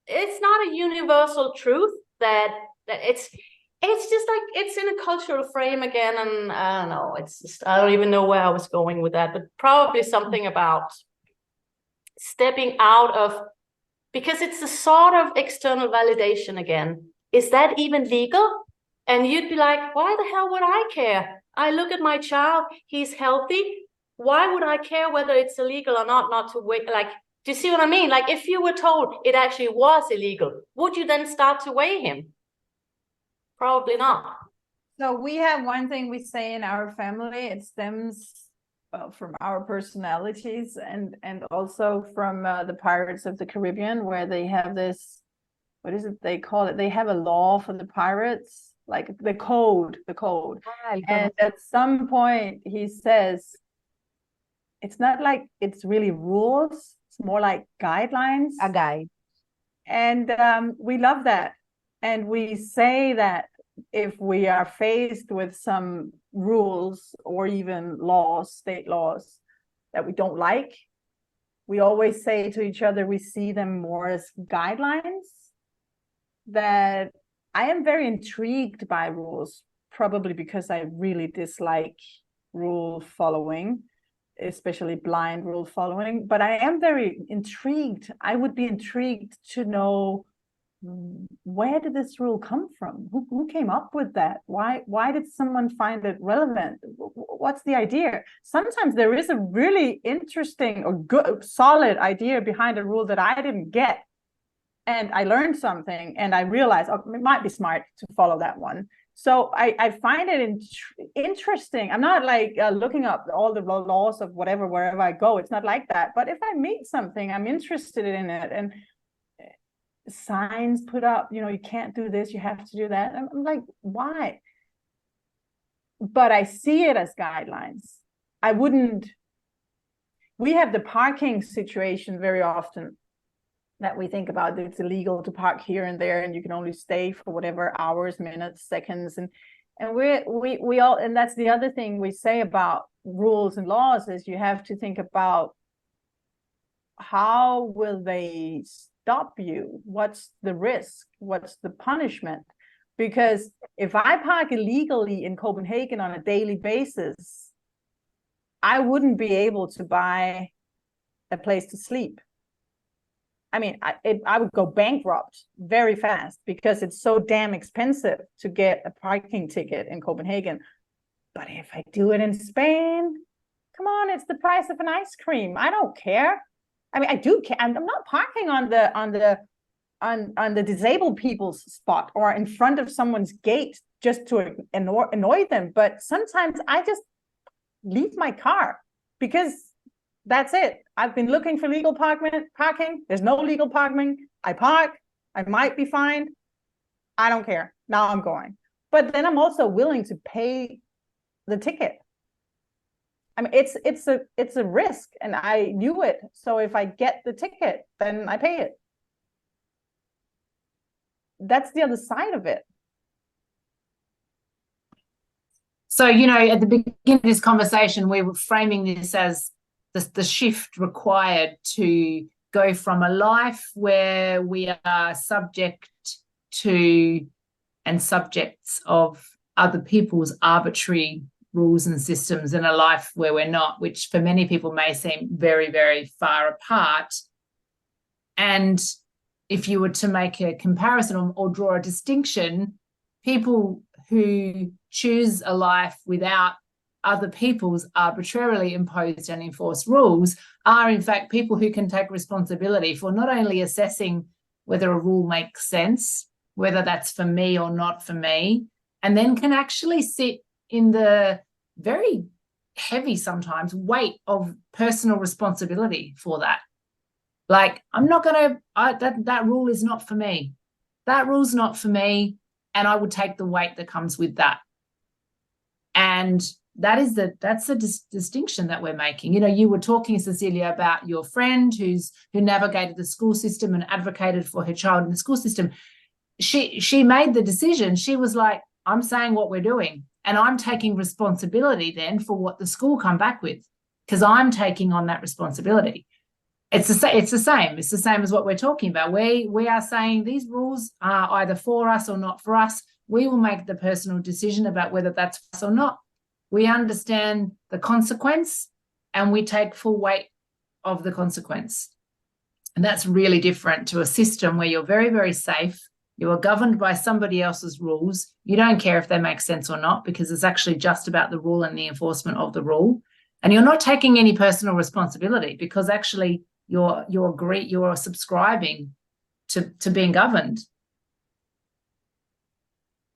it's not a universal truth that it's just like, it's in a cultural frame again. And I don't know, it's just, I don't even know where I was going with that, but probably something about stepping out of, because it's a sort of external validation again. is that even legal? And you'd be like, why the hell would I care? I look at my child, he's healthy. Why would I care whether it's illegal or not to wait? Like, do you see what I mean? Like, if you were told it actually was illegal, would you then start to weigh him? Probably not. So we have one thing we say in our family. It stems from our personalities and also from the Pirates of the Caribbean, where they have this, what is it they call it? They have a law for the pirates, like the code. And at some point he says, it's not like it's really rules, it's more like guidelines. A guide. And we love that. And we say that if we are faced with some rules or even laws, state laws that we don't like, we always say to each other, we see them more as guidelines. That I am very intrigued by rules, probably because I really dislike rule following, especially blind rule following. But I am very intrigued. I would be intrigued to know, where did this rule come from? Who came up with that? Why did someone find it relevant? What's the idea? Sometimes there is a really interesting or good, solid idea behind a rule that I didn't get. And I learned something and I realized, oh, it might be smart to follow that one. So I find it interesting. I'm not like looking up all the laws of whatever, wherever I go. It's not like that. But if I meet something, I'm interested in it. And signs put up, you can't do this, you have to do that. I'm like, why? But I see it as guidelines. We have the parking situation very often that we think about. It's illegal to park here and there, and you can only stay for whatever hours, minutes, seconds, and we all, and that's the other thing we say about rules and laws, is you have to think about how will they stop you? What's the risk? What's the punishment? Because if I park illegally in Copenhagen on a daily basis, I wouldn't be able to buy a place to sleep. I mean, I would go bankrupt very fast because it's so damn expensive to get a parking ticket in Copenhagen. But if I do it in Spain, come on, it's the price of an ice cream. I don't care. I mean, I do care. I'm not parking on the disabled people's spot or in front of someone's gate just to annoy them. But sometimes I just leave my car because that's it. I've been looking for legal parking. There's no legal parking. I park. I might be fined. I don't care. Now I'm going. But then I'm also willing to pay the ticket. I mean, it's a risk, and I knew it. So if I get the ticket, then I pay it. That's the other side of it. So, at the beginning of this conversation, we were framing this as the shift required to go from a life where we are subject to and subjects of other people's arbitrary rules and systems, and a life where we're not, which for many people may seem very, very far apart. And if you were to make a comparison or draw a distinction, people who choose a life without other people's arbitrarily imposed and enforced rules are in fact people who can take responsibility for not only assessing whether a rule makes sense, whether that's for me or not for me, and then can actually sit in the very heavy sometimes weight of personal responsibility for that. Like, I'm not going to, that rule is not for me. That rule's not for me. And I would take the weight that comes with that. And that's the distinction that we're making. You were talking, Cecilie, about your friend who navigated the school system and advocated for her child in the school system. She made the decision. She was like, I'm saying what we're doing, and I'm taking responsibility then for what the school come back with, because I'm taking on that responsibility. It's the same. It's the same as what we're talking about. We are saying these rules are either for us or not for us. We will make the personal decision about whether that's for us or not. We understand the consequence and we take full weight of the consequence. And that's really different to a system where you're very, very safe You are governed by somebody else's rules. You don't care if they make sense or not, because it's actually just about the rule and the enforcement of the rule. And you're not taking any personal responsibility, because actually you're subscribing to being governed.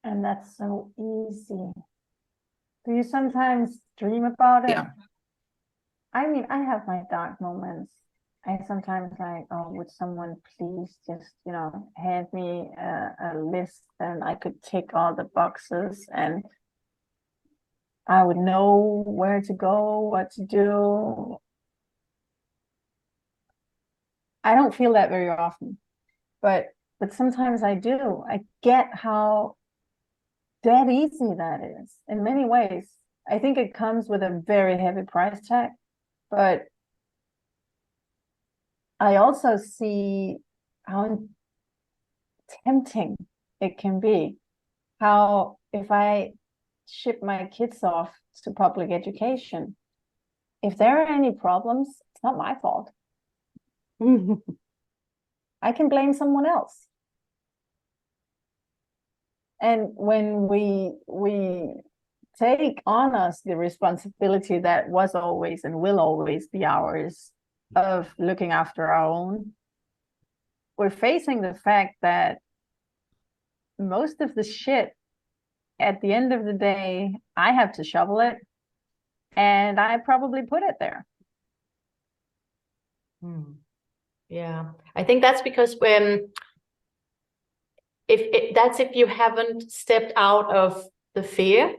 And that's so easy. Do you sometimes dream about it? Yeah. I mean, I have my dark moments. I sometimes like, oh, would someone please just, hand me a list and I could tick all the boxes and I would know where to go, what to do. I don't feel that very often, but sometimes I do. I get how dead easy that is in many ways. I think it comes with a very heavy price tag, but I also see how tempting it can be. How if I ship my kids off to public education, if there are any problems, it's not my fault. I can blame someone else. And when we take on us the responsibility that was always and will always be ours of looking after our own, we're facing the fact that most of the shit, at the end of the day, I have to shovel it, and I probably put it there. Yeah, I think that's because if you haven't stepped out of the fear,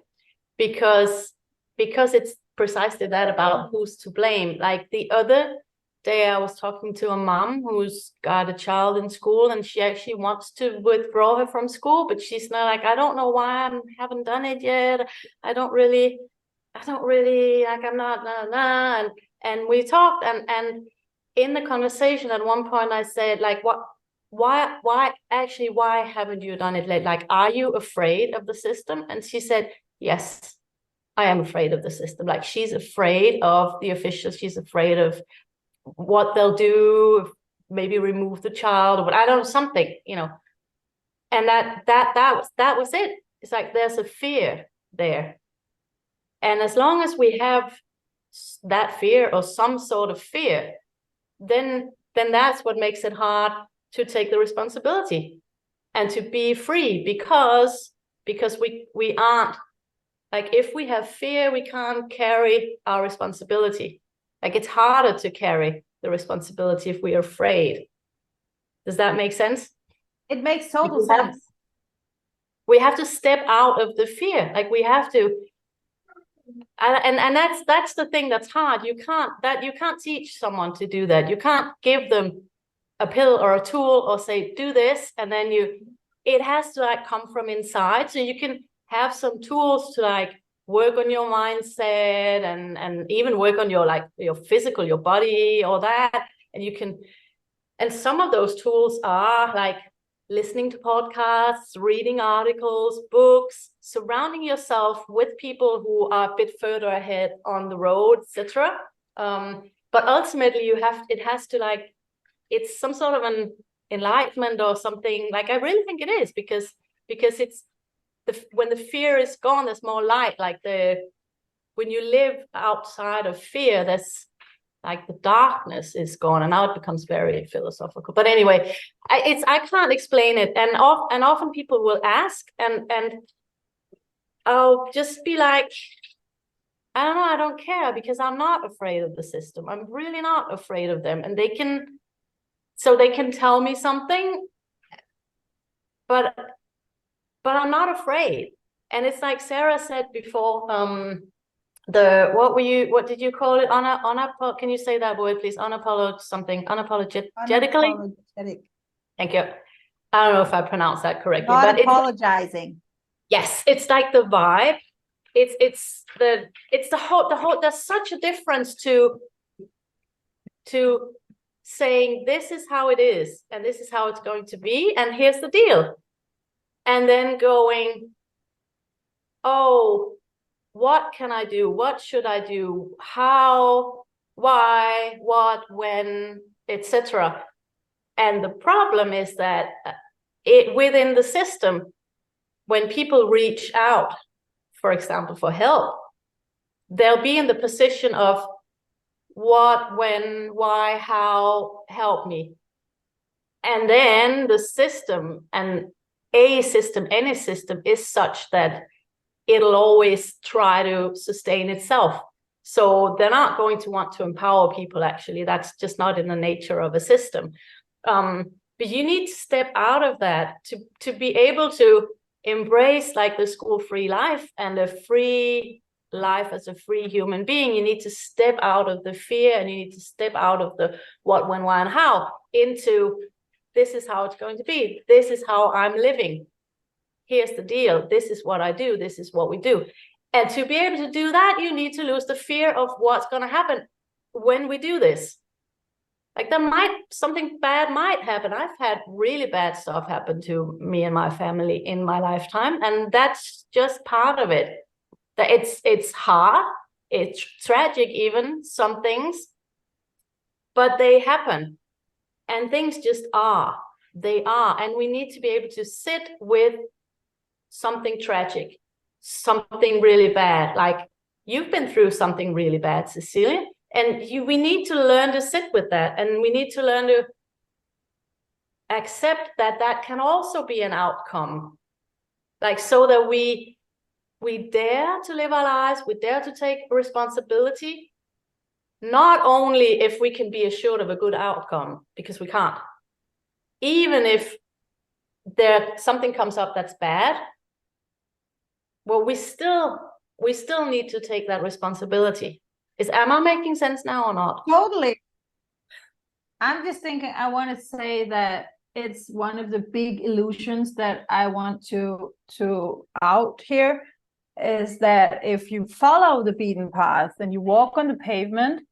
because it's precisely that about who's to blame. Like the other day I was talking to a mom who's got a child in school, and she actually wants to withdraw her from school, but she's not like, I don't know why I haven't done it yet. I don't really like, I'm not and we talked, and in the conversation at one point I said, like, why haven't you done it late? Like, are you afraid of the system? And she said, yes, I am afraid of the system. Like, she's afraid of the officials. She's afraid of what they'll do, maybe remove the child, or what, I don't know, something, and that was it. It's like there's a fear there, and as long as we have that fear or some sort of fear, then that's what makes it hard to take the responsibility and to be free, because we aren't, like, if we have fear, we can't carry our responsibility. Like, it's harder to carry the responsibility if we are afraid. Does that make sense? It makes total sense. We have to step out of the fear. Like, we have to, and that's the thing that's hard. You can't teach someone to do that. You can't give them a pill or a tool or say, do this, and then it has to like come from inside. So you can have some tools to like work on your mindset and even work on your physical, your body, all that. And some of those tools are like listening to podcasts, reading articles, books, surrounding yourself with people who are a bit further ahead on the road, etc. But ultimately it has to, like, it's some sort of an enlightenment or something. Like, I really think it is, because it's when the fear is gone, there's more light. Like, when you live outside of fear, there's like the darkness is gone, and now it becomes very philosophical. But anyway, I can't explain it, and often people will ask, and I'll just be like, I don't know, I don't care, because I'm not afraid of the system. I'm really not afraid of them, and they can tell me something, but I'm not afraid. And it's like Sarah said before, what did you call it? Can you say that word, please? Unapologetically? Unapologetic. Thank you. I don't know if I pronounced that correctly. Not but apologizing. Yes, it's like the vibe. It's the whole, there's such a difference to saying, this is how it is, and this is how it's going to be, and here's the deal. And then going, oh, what can I do? What should I do? How, why, what, when, etc. And the problem is that within the system, when people reach out, for example, for help, they'll be in the position of what, when, why, how, help me. And then the system, and a system, any system, is such that it'll always try to sustain itself. So they're not going to want to empower people, actually. That's just not in the nature of a system. But you need to step out of that to be able to embrace like the school-free life and a free life as a free human being. You need to step out of the fear, and you need to step out of the what, when, why, and how into this is how it's going to be. This is how I'm living. Here's the deal. This is what I do. This is what we do. And to be able to do that, you need to lose the fear of what's going to happen when we do this. Like something bad might happen. I've had really bad stuff happen to me and my family in my lifetime, and that's just part of it. That it's hard, it's tragic, even some things, but they happen, and things just are. They are, and we need to be able to sit with something tragic, something really bad. Like you've been through something really bad, Cecilie. And we need to learn to sit with that, and we need to learn to accept that that can also be an outcome, like so that we dare to live our lives, we dare to take responsibility, not only if we can be assured of a good outcome, because we can't. Even if something comes up that's bad, well, we still need to take that responsibility. Am I making sense now or not? Totally. I'm just thinking, I want to say that it's one of the big illusions that I want to out here, is that if you follow the beaten path and you walk on the pavement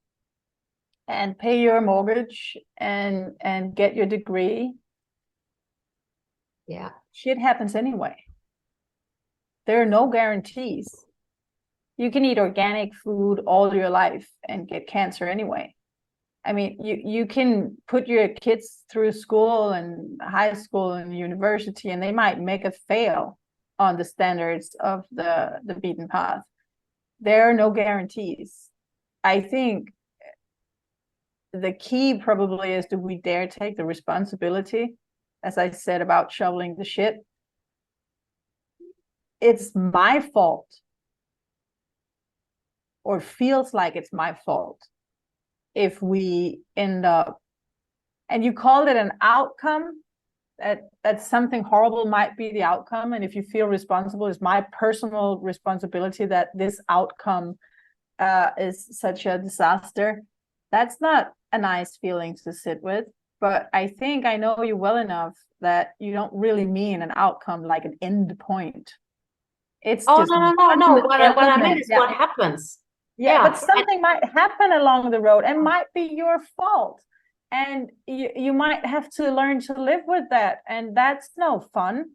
and pay your mortgage and get your degree, yeah, shit happens anyway. There are no guarantees. You can eat organic food all your life and get cancer anyway. I mean, you can put your kids through school and high school and university, and they might make a fail on the standards of the beaten path. There are no guarantees. I think the key probably is, do we dare take the responsibility? As I said about shoveling the shit, it's my fault, or feels like it's my fault, if we end up, and you called it an outcome, that something horrible might be the outcome, and if you feel responsible, it's my personal responsibility that this outcome is such a disaster. That's not a nice feeling to sit with. But I think I know you well enough that you don't really mean an outcome like an end point. It's just no. What I meant is what happens. Yeah, but something might happen along the road and might be your fault. And you might have to learn to live with that. And that's no fun.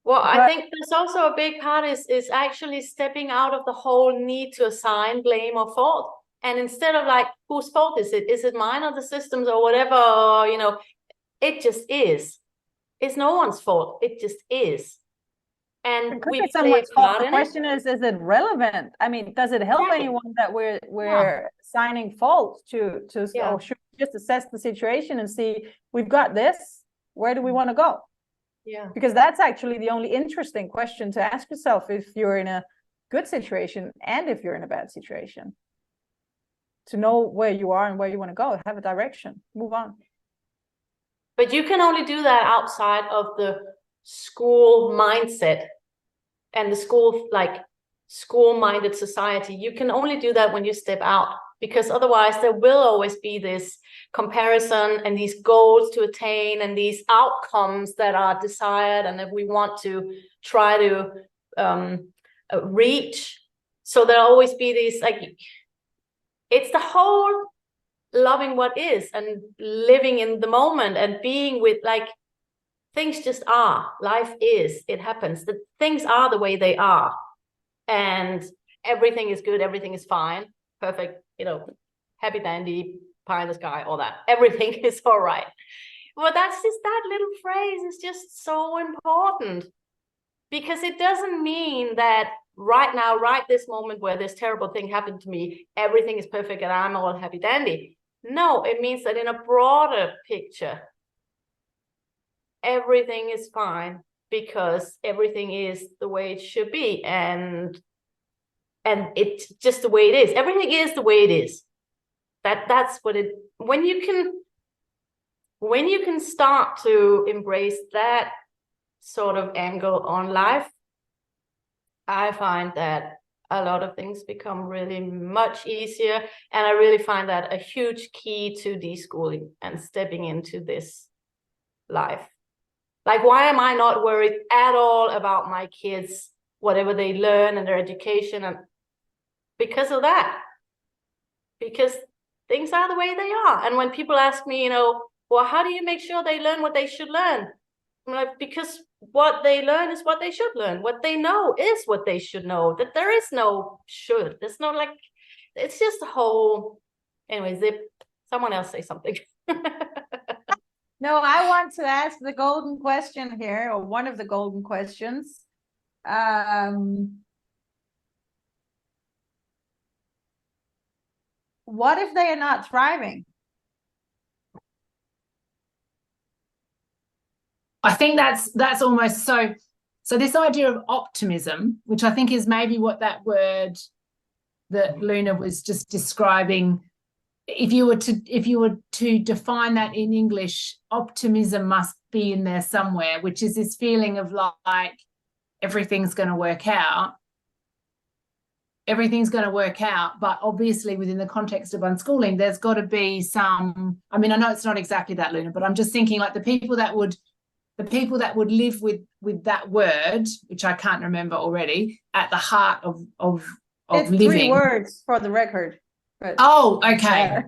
Well, I think there's also a big part is actually stepping out of the whole need to assign blame or fault. And instead of like, whose fault is it? Is it mine or the system's or whatever? Or, it just is. It's no one's fault. It just is. And we play a part in it. The question is it relevant? I mean, does it help anyone that we're assigning faults to or should we just assess the situation and see, we've got this, where do we want to go? Yeah. Because that's actually the only interesting question to ask yourself if you're in a good situation and if you're in a bad situation. To know where you are and where you want to go, have a direction, move on. But you can only do that outside of the school mindset and the school-minded society. You can only do that when you step out, because otherwise there will always be this comparison and these goals to attain and these outcomes that are desired and that we want to try to reach. So there'll always be these, like, it's the whole loving what is and living in the moment and being with, like, things just are. Life is. It happens. The things are the way they are. And everything is good. Everything is fine. Perfect. Happy dandy, pie in the sky, all that. Everything is all right. Well, that's just, that little phrase is just so important, because it doesn't mean that right now, right this moment where this terrible thing happened to me, everything is perfect and I'm all happy dandy. No, it means that in a broader picture, everything is fine, because everything is the way it should be, and it's just the way it is. Everything is the way it is. That's what it, when you can start to embrace that sort of angle on life, I find that a lot of things become really much easier. And I really find that a huge key to deschooling and stepping into this life. Like, why am I not worried at all about my kids, whatever they learn and their education? And because of that, because things are the way they are. And when people ask me, you know, well, how do you make sure they learn what they should learn? I'm like, because what they learn is what they should learn. What they know is what they should know. That there is no should. There's no, like, it's just a whole. Anyways, someone else say something. No, I want to ask the golden question here, or one of the golden questions. What if they are not thriving? I think that's almost so this idea of optimism, which I think is maybe what that word that Luna was just describing. If you were to define that in English, optimism must be in there somewhere, which is this feeling of like everything's going to work out. Everything's going to work out, but obviously within the context of unschooling, there's got to be some. I mean, I know it's not exactly that, Luna, but I'm just thinking like the people that would live with that word, which I can't remember already, at the heart of It's living. 3 words for the record. But oh, okay.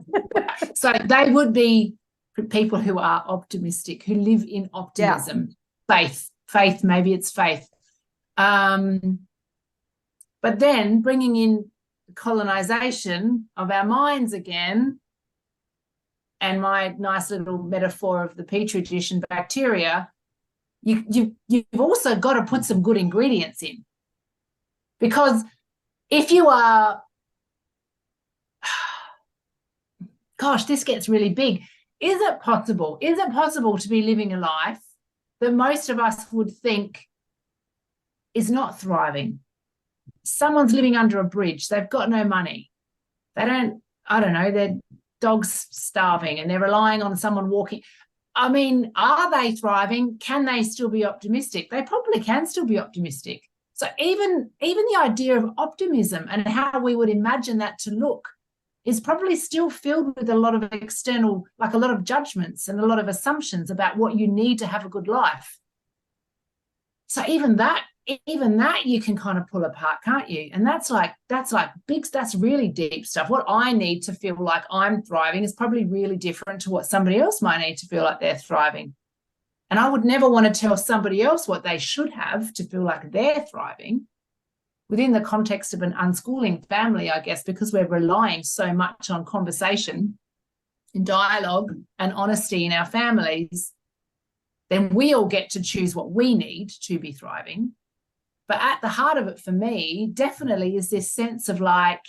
So they would be people who are optimistic, who live in optimism, faith, maybe it's faith. But then bringing in colonization of our minds again, and my nice little metaphor of the petri dish and bacteria, you've also got to put some good ingredients in. Because if you are, gosh, this gets really big. Is it possible to be living a life that most of us would think is not thriving? Someone's living under a bridge. They've got no money. I don't know, their dog's starving and they're relying on someone walking. I mean, are they thriving? Can they still be optimistic? They probably can still be optimistic. So even the idea of optimism and how we would imagine that to look is probably still filled with a lot of external, like a lot of judgments and a lot of assumptions about what you need to have a good life. So even that you can kind of pull apart, can't you? And that's really deep stuff. What I need to feel like I'm thriving is probably really different to what somebody else might need to feel like they're thriving. And I would never want to tell somebody else what they should have to feel like they're thriving within the context of an unschooling family, I guess, because we're relying so much on conversation and dialogue and honesty in our families. Then we all get to choose what we need to be thriving. But at the heart of it for me, definitely is this sense of like,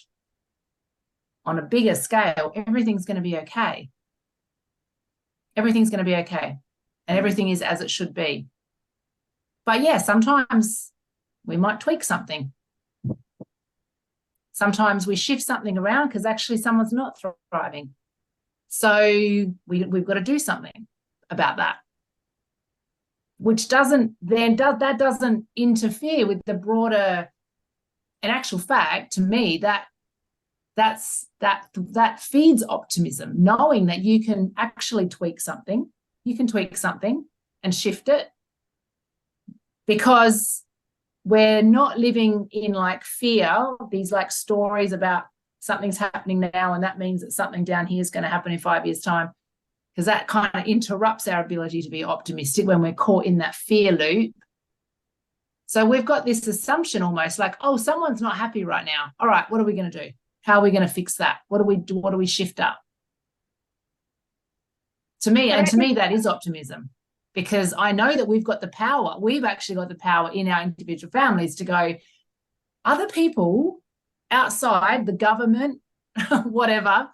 on a bigger scale, everything's going to be okay. Everything's going to be okay. And everything is as it should be. But yeah, sometimes we might tweak something. Sometimes we shift something around because actually someone's not thriving. So we've got to do something about that. Which doesn't interfere with the broader, in actual fact, to me, that feeds optimism, knowing that you can actually tweak something. You can tweak something and shift it, because we're not living in like fear, these like stories about something's happening now and that means that something down here is going to happen in 5 years' time. Because that kind of interrupts our ability to be optimistic when we're caught in that fear loop. So we've got this assumption almost like, oh, someone's not happy right now. All right, what are we going to do? How are we going to fix that? What do we do? What do we shift up? To me, that is optimism, because I know that we've got the power. We've actually got the power in our individual families to go, other people outside the government, whatever,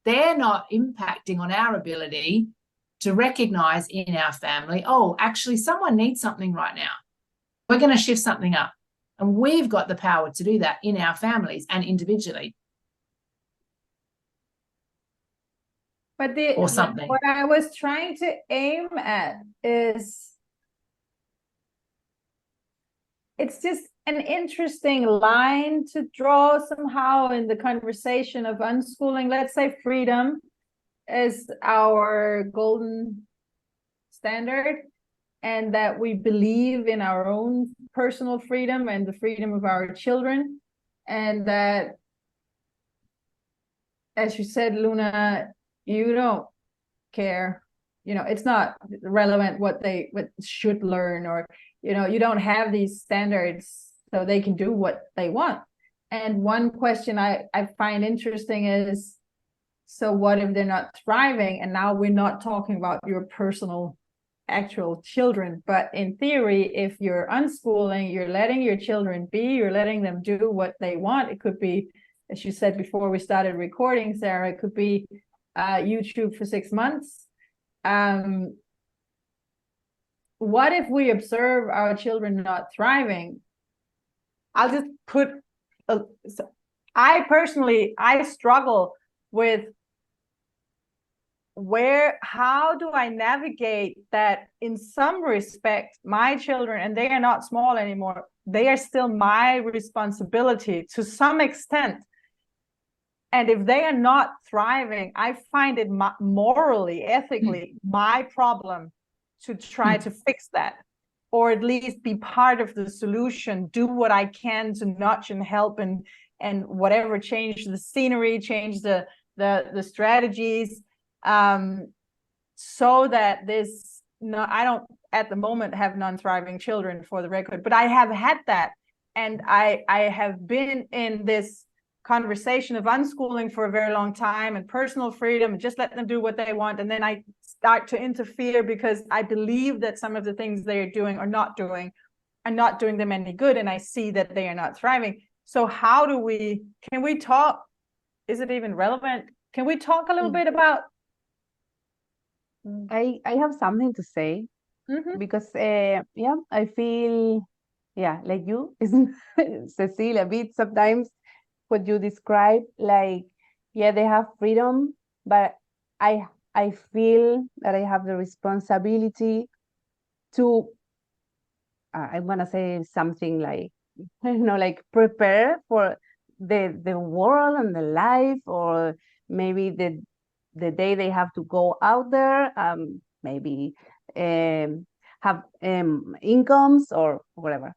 they're not impacting on our ability to recognize in our family, oh, actually someone needs something right now. We're going to shift something up. And we've got the power to do that in our families and individually. But or something. what I was trying to aim at is, it's just an interesting line to draw somehow in the conversation of unschooling. Let's say freedom is our golden standard, and that we believe in our own personal freedom and the freedom of our children. And that, as you said, Luna, you don't care. It's not relevant what they should learn, or, you don't have these standards so they can do what they want. And one question I find interesting is, so what if they're not thriving? And now we're not talking about your personal actual children, but in theory, if you're unschooling, you're letting your children be, you're letting them do what they want. It could be, as you said before we started recording, Sarah, it could be YouTube for 6 months. What if we observe our children not thriving? I'll just put, I struggle with how do I navigate that? In some respect, my children, and they are not small anymore, they are still my responsibility to some extent. And if they are not thriving, I find it morally, ethically, my problem to try to fix that, or at least be part of the solution, do what I can to nudge and help and whatever, change the scenery, change the strategies, so that I don't at the moment have non-thriving children, for the record, but I have had that. And I have been in this conversation of unschooling for a very long time, and personal freedom, and just let them do what they want. And then I start to interfere because I believe that some of the things they are doing are not doing them any good. And I see that they are not thriving. So how do can we talk? Is it even relevant? Can we talk a little bit about? I have something to say, because I feel like you, Cecilie, a bit sometimes what you describe, like they have freedom, but I feel that I have the responsibility to I want to say something like, like prepare for the world and the life, or maybe the day they have to go out there, maybe have incomes or whatever.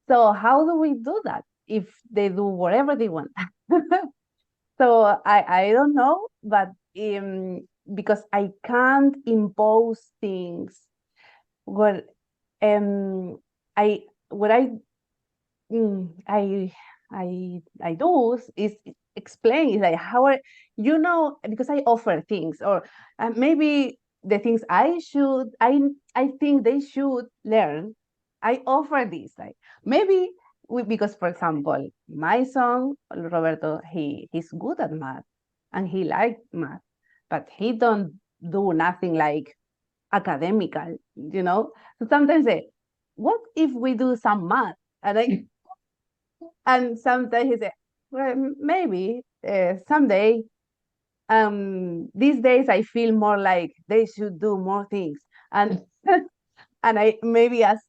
So how do we do that if they do whatever they want? So I don't know, but because I can't impose things. What I do is explain, is like how because I offer things, or maybe the things I think they should learn, I offer this, like maybe because, for example, my son Roberto, he's good at math and he likes math, but he don't do nothing like academical, So sometimes say, what if we do some math? And sometimes he say, well, maybe someday. These days I feel more like they should do more things, and and I maybe as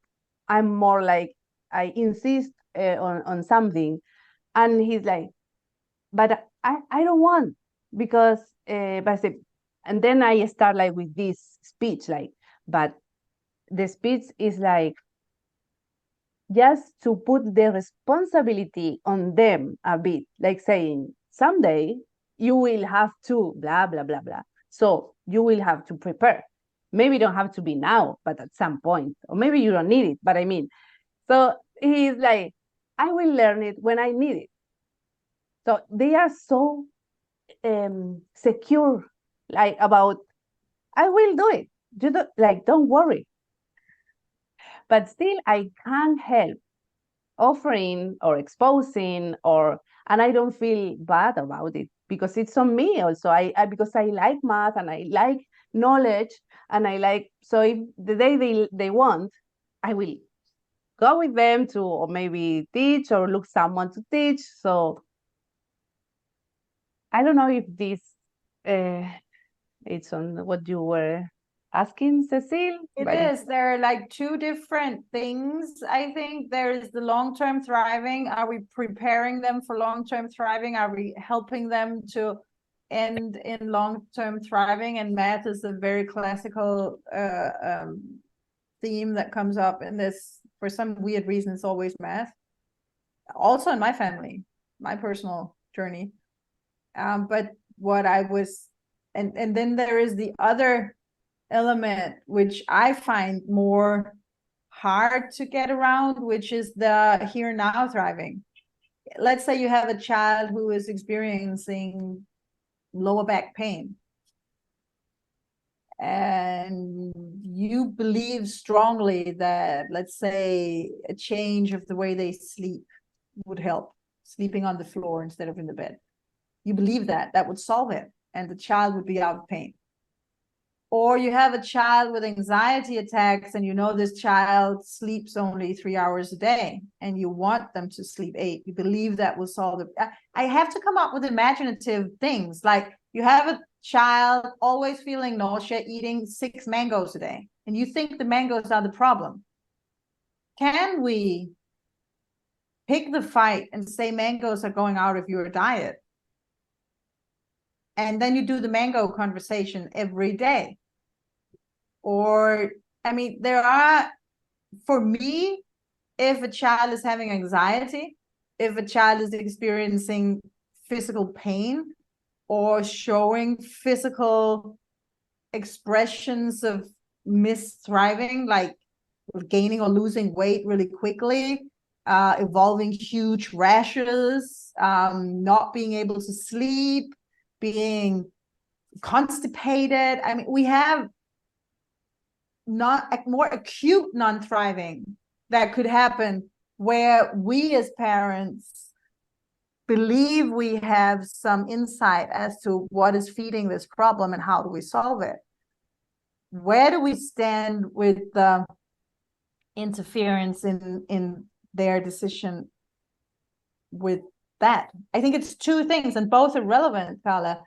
I'm more like I insist on something, and he's like, but I don't want, because but I say, and then I start like with this speech, like, but the speech is like just to put the responsibility on them a bit, like saying someday you will have to blah blah blah blah, so you will have to prepare. Maybe don't have to be now, but at some point, or maybe you don't need it, but I mean, so he's like, I will learn it when I need it. So they are so secure, like about I will do it. You don't worry. But still, I can't help offering or exposing, and I don't feel bad about it because it's on me also. Because I like math and I like knowledge, and I like, so if the day they want, I will go with them to, or maybe teach or look someone to teach. So I don't know if this it's on what you were asking, Cecile. It is. There are like two different things. I think there is the long-term thriving. Are we preparing them for long-term thriving? Are we helping them to end in long-term thriving? And math is a very classical theme that comes up in this. For some weird reason, it's always math. Also in my family, my personal journey. But what I was, and then there is the other element which I find more hard to get around, which is the here now thriving. Let's say you have a child who is experiencing lower back pain, and you believe strongly that, let's say, a change of the way they sleep would help, sleeping on the floor instead of in the bed. You believe that would solve it, and the child would be out of pain. Or you have a child with anxiety attacks, and you know this child sleeps only 3 hours a day, and you want them to sleep 8. You believe that will solve it. I have to come up with imaginative things. Like, you have a child always feeling nausea, eating 6 mangoes a day, and you think the mangoes are the problem. Can we pick the fight and say mangoes are going out of your diet? And then you do the mango conversation every day. Or, I mean, there are, for me, if a child is having anxiety, if a child is experiencing physical pain or showing physical expressions of misthriving, like gaining or losing weight really quickly, evolving huge rashes, not being able to sleep, being constipated. I mean, we have not more acute non-thriving that could happen, where we as parents believe we have some insight as to what is feeding this problem and how do we solve it. Where do we stand with the interference in their decision with that? I think it's two things, and both are relevant, Carla.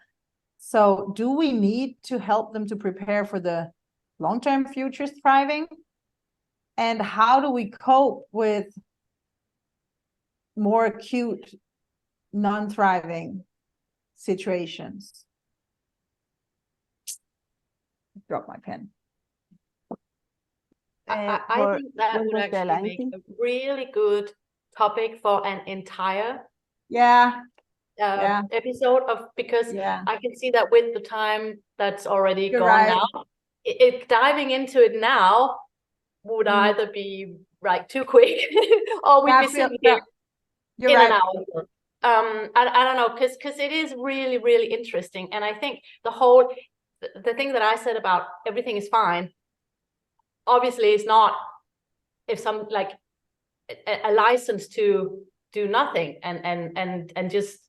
So do we need to help them to prepare for the long-term future thriving? And how do we cope with more acute non-thriving situations? Drop my pen. I think that would actually make a really good topic for an entire episode of, because I can see that with the time that's already gone now, diving into it now would either be too quick or we'd be sitting here in an hour. I don't know, because it is really, really interesting. And I think the thing that I said about everything is fine, obviously it's not, if some like a license to do nothing and just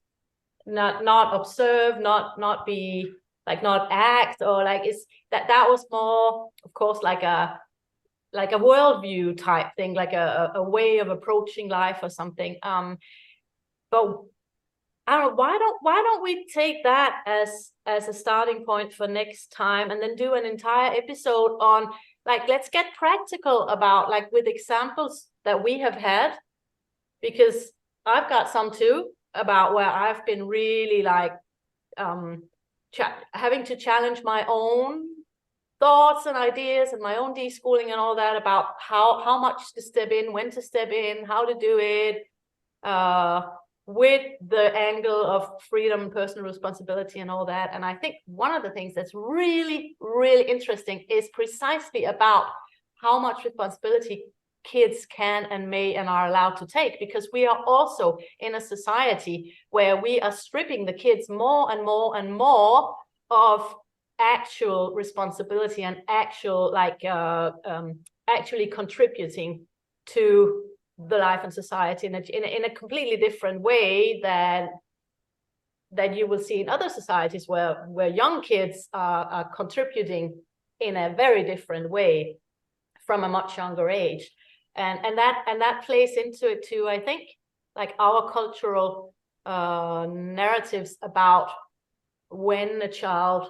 not observe, not be like, not act, or like, it's that was more, of course, like a worldview type thing, like a way of approaching life or something. But I don't know, why don't we take that as a starting point for next time, and then do an entire episode on, like, let's get practical about, like, with examples that we have had, because I've got some too, about where I've been really like having to challenge my own thoughts and ideas and my own deschooling and all that, about how much to step in, when to step in, how to do it, with the angle of freedom, personal responsibility and all that. And I think one of the things that's really, really interesting is precisely about how much responsibility kids can and may and are allowed to take, because we are also in a society where we are stripping the kids more and more and more of actual responsibility and actual actually contributing to the life and society in a completely different way than you will see in other societies where young kids are contributing in a very different way from a much younger age. And that plays into it too, I think, like our cultural narratives about when a child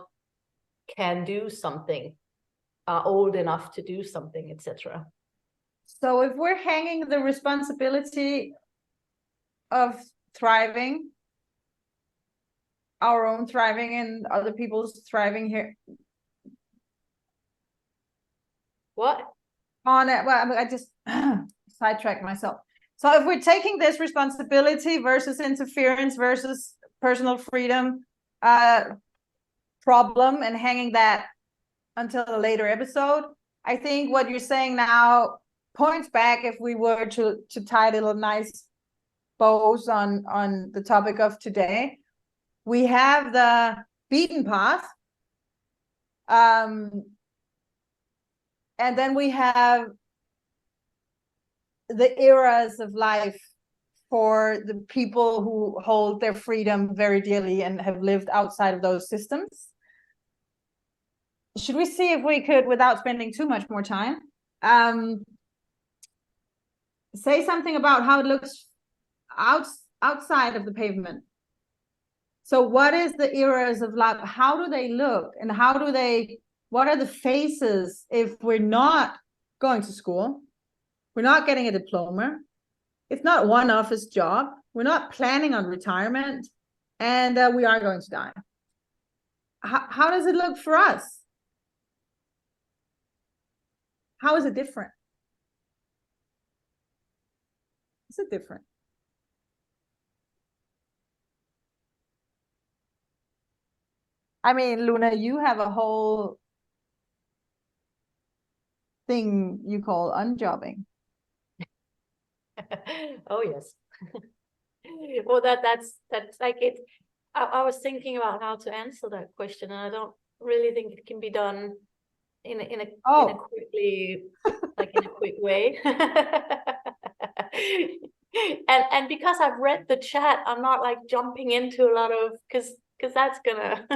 can do something, are old enough to do something, etc. So if we're hanging the responsibility of thriving, our own thriving and other people's thriving here. What? On it, well, I just sidetracked myself. So if we're taking this responsibility versus interference versus personal freedom problem and hanging that until a later episode, I think what you're saying now points back, if we were to tie little nice bows on the topic of today. We have the beaten path, and then we have the eras of life for the people who hold their freedom very dearly and have lived outside of those systems. Should we see if we could, without spending too much more time, say something about how it looks outside of the pavement? So what is the eras of life? How do they look? And what are the faces if we're not going to school? We're not getting a diploma. It's not one office job. We're not planning on retirement. And we are going to die. How does it look for us? How is it different? Is it different? I mean, Luna, you have a whole thing you call unjobbing. Oh yes. Well, that's like it. I was thinking about how to answer that question, and I don't really think it can be done in a quickly, like in a quick way. And because I've read the chat, I'm not like jumping into a lot of because that's gonna.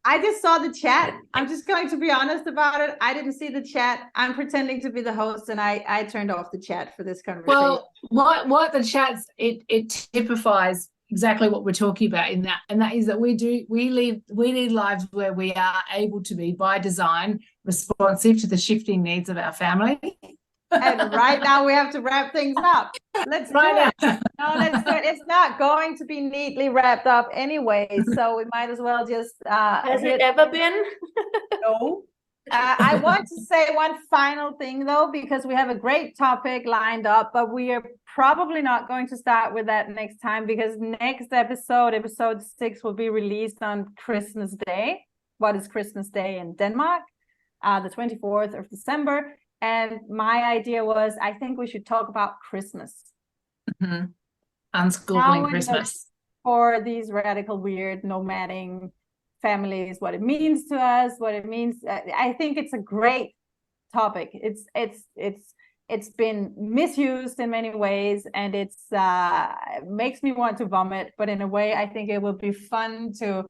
I just saw the chat. I'm just going to be honest about it. I didn't see the chat. I'm pretending to be the host, and I turned off the chat for this conversation. Well, what the chat's it typifies exactly what we're talking about in that, and that is that we lead lives where we are able to be by design responsive to the shifting needs of our family. And right now we have to wrap things up. Let's do it. No, let's do it. It's not going to be neatly wrapped up anyway, so we might as well just Has it ever been? No. I want to say one final thing though, because we have a great topic lined up, but we are probably not going to start with that next time, because next episode 6, will be released on Christmas Day. What is Christmas Day in Denmark? The 24th of December. And my idea was, I think we should talk about Christmas. Mm-hmm. Unschooling Christmas. For these radical, weird, nomading families, what it means to us, what it means. I think it's a great topic. It's been misused in many ways, and it makes me want to vomit. But in a way, I think it will be fun to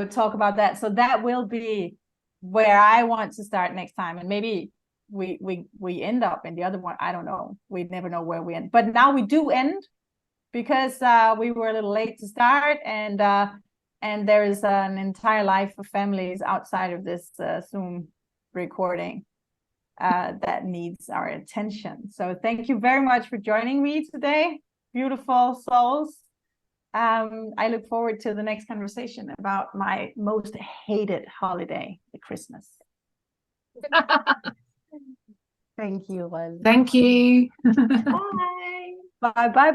talk about that. So that will be where I want to start next time, and maybe we end up in the other one. I don't know. We never know where we end. But now we do end, because we were a little late to start, and there is an entire life of families outside of this Zoom recording that needs our attention. So thank you very much for joining me today, beautiful souls. I look forward to the next conversation about my most hated holiday, the Christmas. Thank you, Liz. Thank you. Bye. Bye.